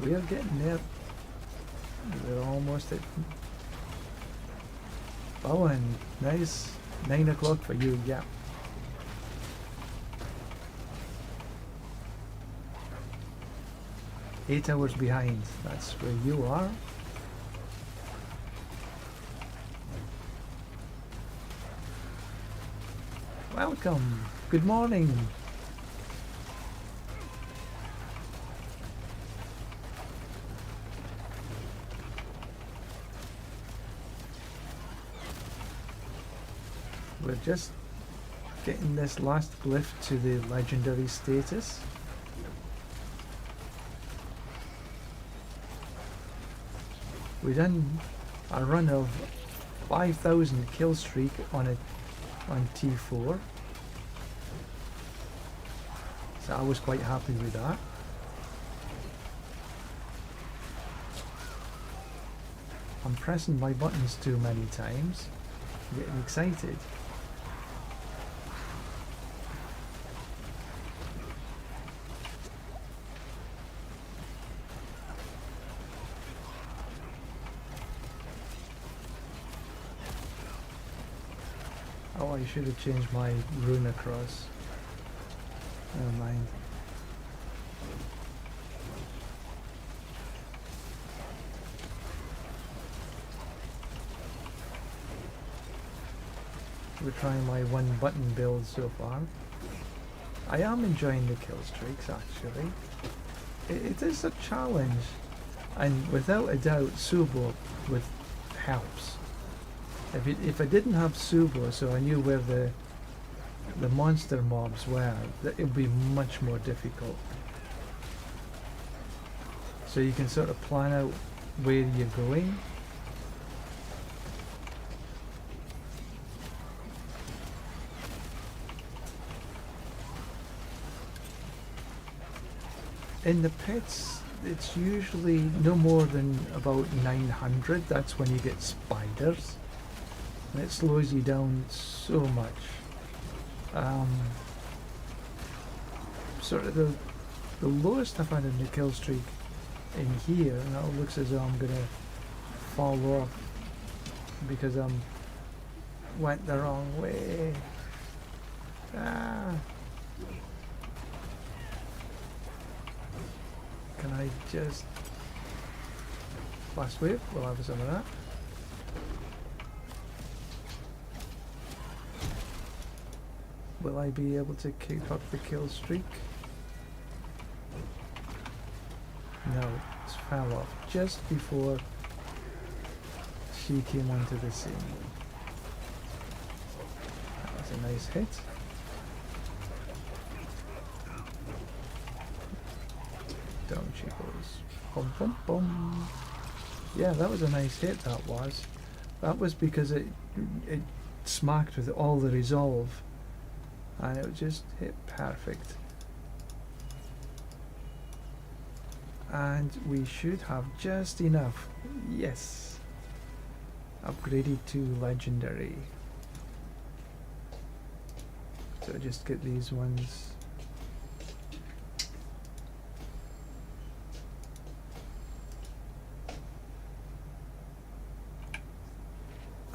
[SPEAKER 1] We are getting there. We're almost at... Oh, and nice. 9 o'clock for you, yeah. Eight hours behind. That's where you are. Welcome. Good morning. We're just getting this last glyph to the legendary status. We done a run of 5,000 kill streak on T4. So I was quite happy with that. I'm pressing my buttons too many times. I'm getting excited. Oh, I should have changed my rune across. Never mind. We're trying my one button build so far. I am enjoying the kill streaks actually. It is a challenge, and without a doubt Subo helps. If I didn't have Subo, so I knew where the monster mobs were, it would be much more difficult. So you can sort of plan out where you're going. In the pits, it's usually no more than about 900. That's when you get spiders. And it slows you down so much. Sort of the lowest I've had in the kill streak in here, and it looks as though I'm gonna fall off because went the wrong way. Ah. Can I just fast wave? We'll have some of that. Will I be able to keep up the kill streak? No, it fell off just before she came onto the scene. That was a nice hit. Down she goes. Bum bum bum. Yeah, that was a nice hit, that was. That was because it smacked with all the resolve. And it just hit perfect. And we should have just enough. Yes. Upgraded to legendary. So just get these ones.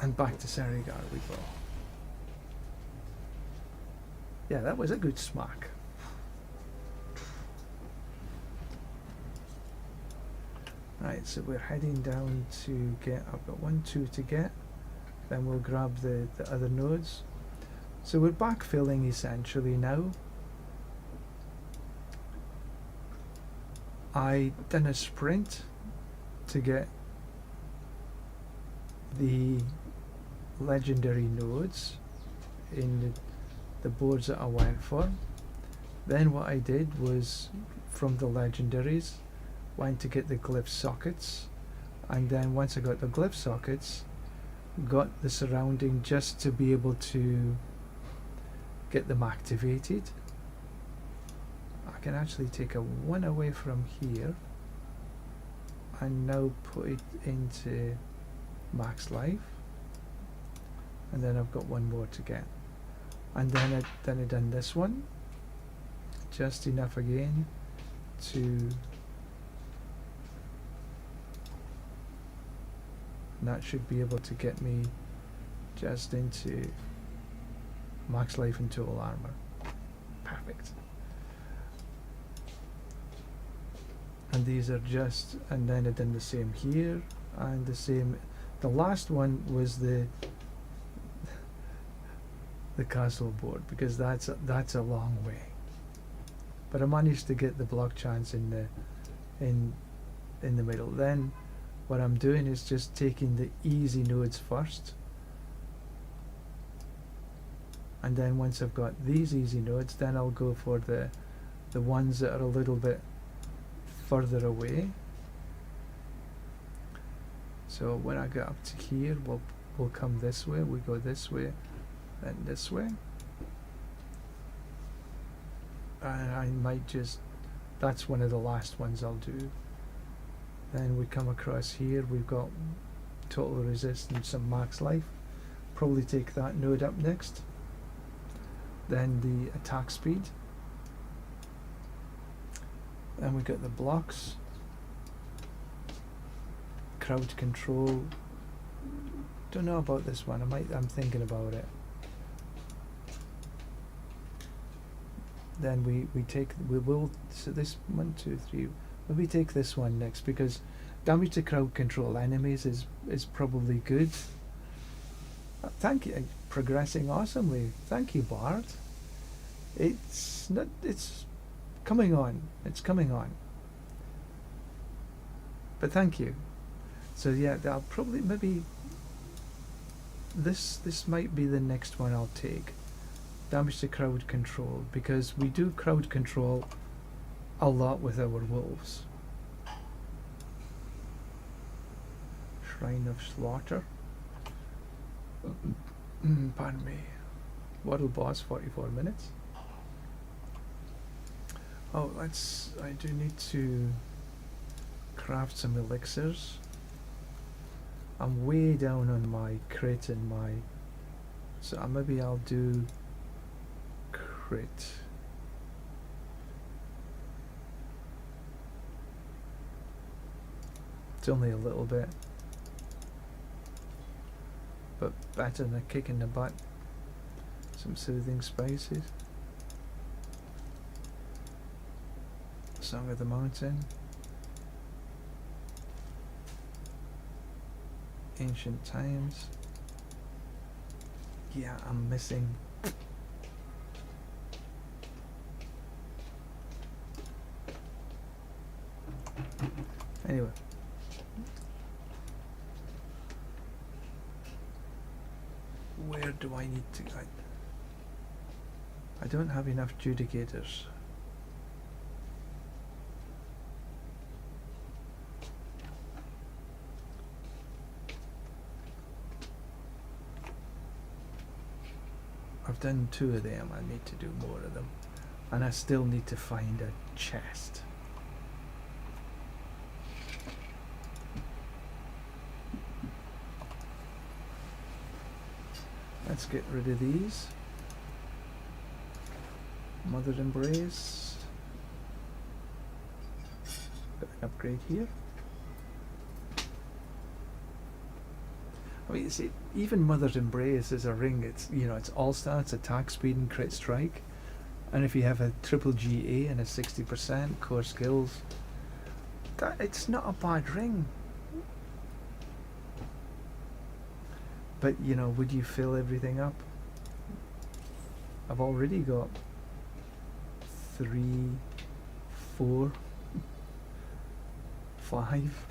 [SPEAKER 1] And back to Serigar we go. Yeah, that was a good smack. Right, so we're heading down to get, I've got 1, 2 to get, then we'll grab the other nodes. So we're backfilling essentially now. I done a sprint to get the legendary nodes in the boards that I went for. Then what I did was, from the legendaries, went to get the glyph sockets, and then once I got the glyph sockets, got the surrounding just to be able to get them activated. I can actually take a 1 away from here and now put it into max life, and then I've got 1 more to get. And then I done this one, just enough again to and that should be able to get me just into max life and total armor. Perfect. And these are just, and then I did the same here, and the same. The last one was the castle board, because that's a long way. But I managed to get the block chance in the middle. Then what I'm doing is just taking the easy nodes first, and then once I've got these easy nodes, then I'll go for the ones that are a little bit further away. So when I get up to here, we'll come this way, we go this way, then this way. And I might just, that's one of the last ones I'll do. Then we come across here, we've got total resistance and max life. Probably take that node up next. Then the attack speed. Then we got the blocks. Crowd control. Don't know about this one. I'm thinking about it. Then we will so this 1, 2, 3. Maybe take this one next, because damage to crowd control enemies is probably good. Thank you, progressing awesomely. Thank you, Bart. It's coming on. It's coming on. But thank you. So yeah, I'll probably maybe this might be the next one I'll take. Damage to crowd control, because we do crowd control a lot with our wolves. Shrine of Slaughter. Pardon me. Waddle boss, 44 minutes. Oh, I do need to craft some elixirs. I'm way down on my crit and my, so maybe I'll do crit. It's only a little bit, but better than a kick in the butt. Some soothing spices. Song of the Mountain. Ancient Times. Yeah, I'm missing. Anyway. Where do I need to... I don't have enough judicators. I've done 2 of them, I need to do more of them. And I still need to find a chest. Let's get rid of these. Mother Embrace. Got an upgrade here. I mean, you see, even Mother's Embrace is a ring. It's, you know, it's all stats, attack speed and crit strike. And if you have a triple GA and a 60% core skills, it's not a bad ring. But, you know, would you fill everything up? I've already got 3, 4, 5.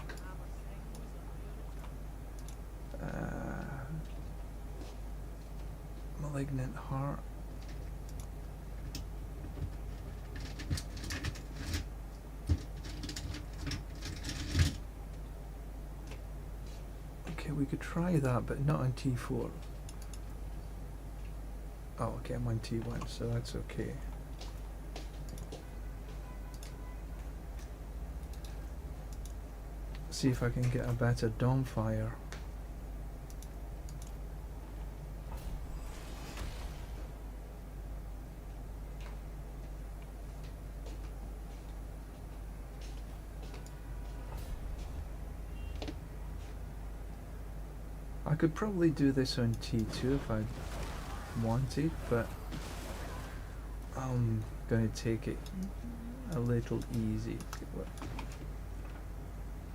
[SPEAKER 1] Malignant Heart. Okay, we could try that, but not on T4. Oh, okay, I'm on T1, so that's okay. See if I can get a better Dawnfire. I could probably do this on T2 if I wanted, but I'm gonna take it a little easy.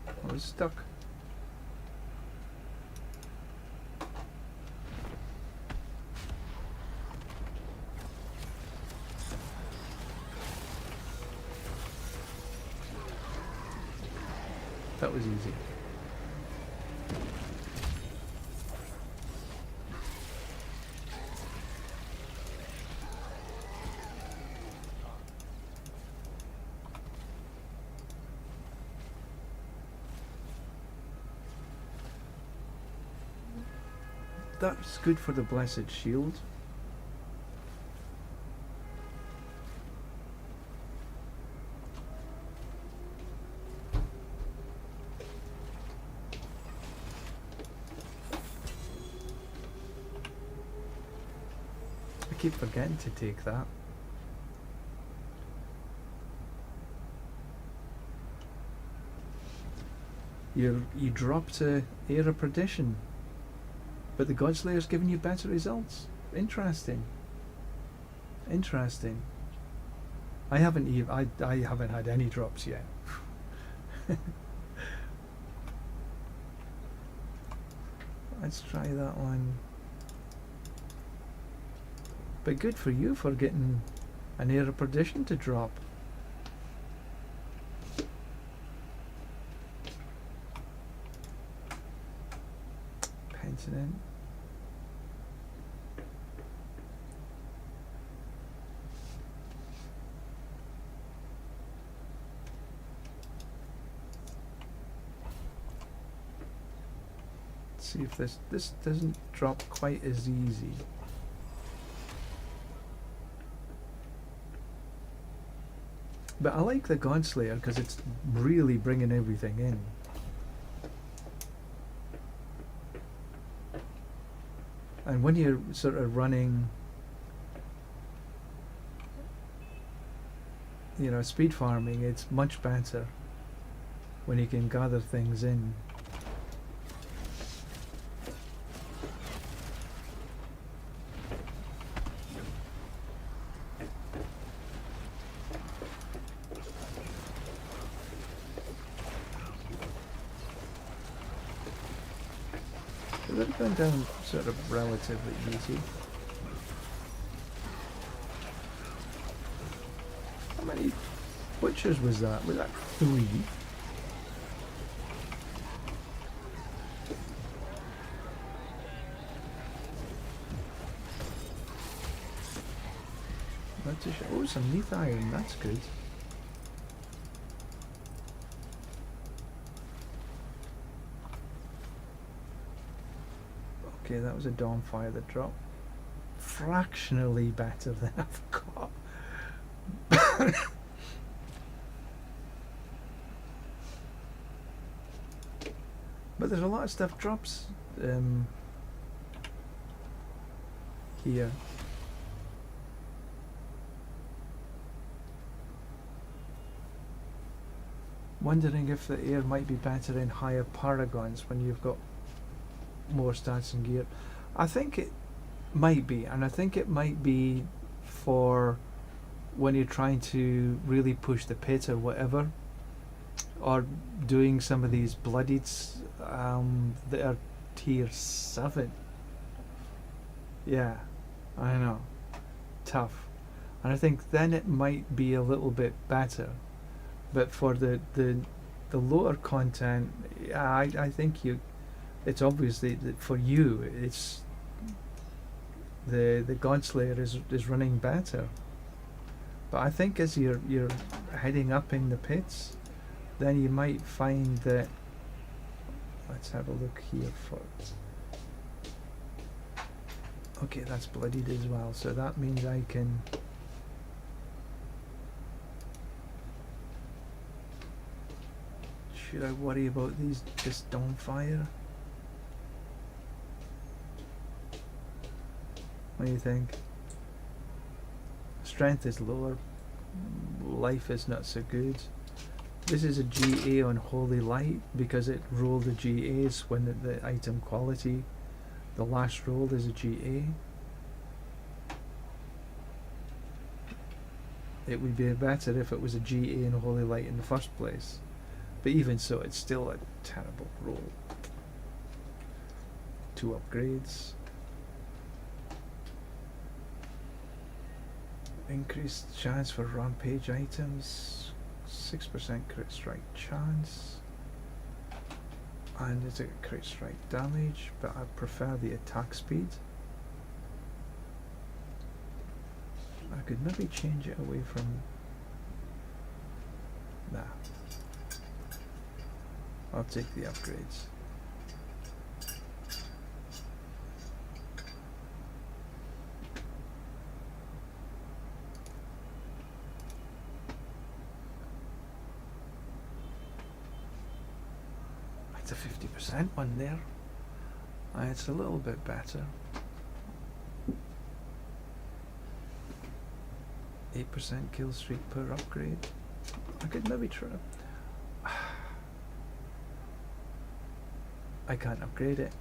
[SPEAKER 1] I was stuck. That was easy. That's good for the Blessed Shield. I keep forgetting to take that. You dropped a Air of Perdition, but the Godslayer's giving you better results. Interesting. Interesting. I haven't had any drops yet. Let's try that one. But good for you for getting an Air of Perdition to drop. Pension. See if this doesn't drop quite as easy. But I like the Godslayer because it's really bringing everything in. And when you're sort of running, you know, speed farming, it's much better when you can gather things in. They've gone down sort of relatively easy. How many butchers was that? Was that 3? Oh, some neath iron, that's good. Okay, that was a Dawnfire that dropped. Fractionally better than I've got. But there's a lot of stuff drops here. Wondering if the air might be better in higher paragons when you've got more stats and gear. I think it might be, and I think it might be for when you're trying to really push the pit or whatever, or doing some of these bloodieds that are tier 7. Yeah, I know, tough. And I think then it might be a little bit better, but for the lower content, yeah, I think it's obviously that for you it's the Godslayer is running better. But I think as you're heading up in the pits, then you might find that. Let's have a look here first. Okay, that's bloodied as well, so that means I can. Should I worry about this Dawnfire? What do you think? Strength is lower, life is not so good. This is a GA on Holy Light because it rolled the GAs when the item quality The last roll is a GA. It would be better if it was a GA in Holy Light in the first place. But even so, it's still a terrible roll. 2 upgrades. Increased chance for rampage items. 6% crit strike chance. And it's a crit strike damage, but I prefer the attack speed. I could maybe change it away from... Nah. I'll take the upgrades. It's a 50% one there. It's a little bit better. 8% kill streak per upgrade. I could maybe try. I can't upgrade it.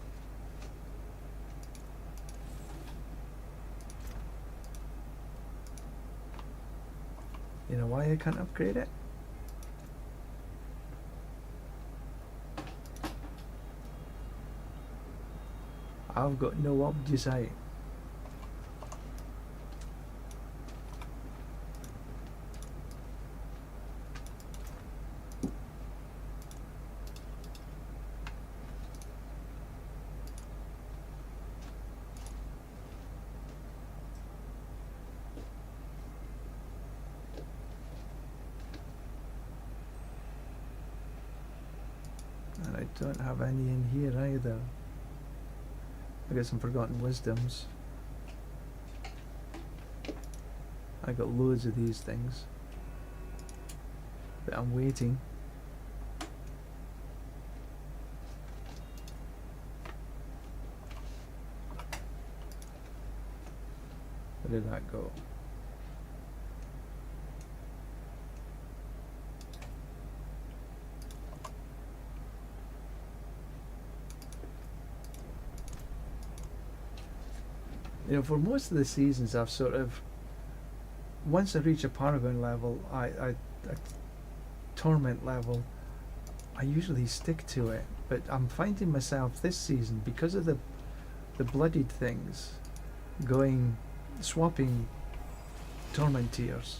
[SPEAKER 1] You know why I can't upgrade it? I've got no obdusite. And I don't have any in here either. I got some Forgotten Wisdoms. I got loads of these things. But I'm waiting. Where did that go? You know, for most of the seasons, I've sort of, once I reach a Paragon level, I Torment level, I usually stick to it. But I'm finding myself this season, because of the bloodied things, swapping Torment tiers.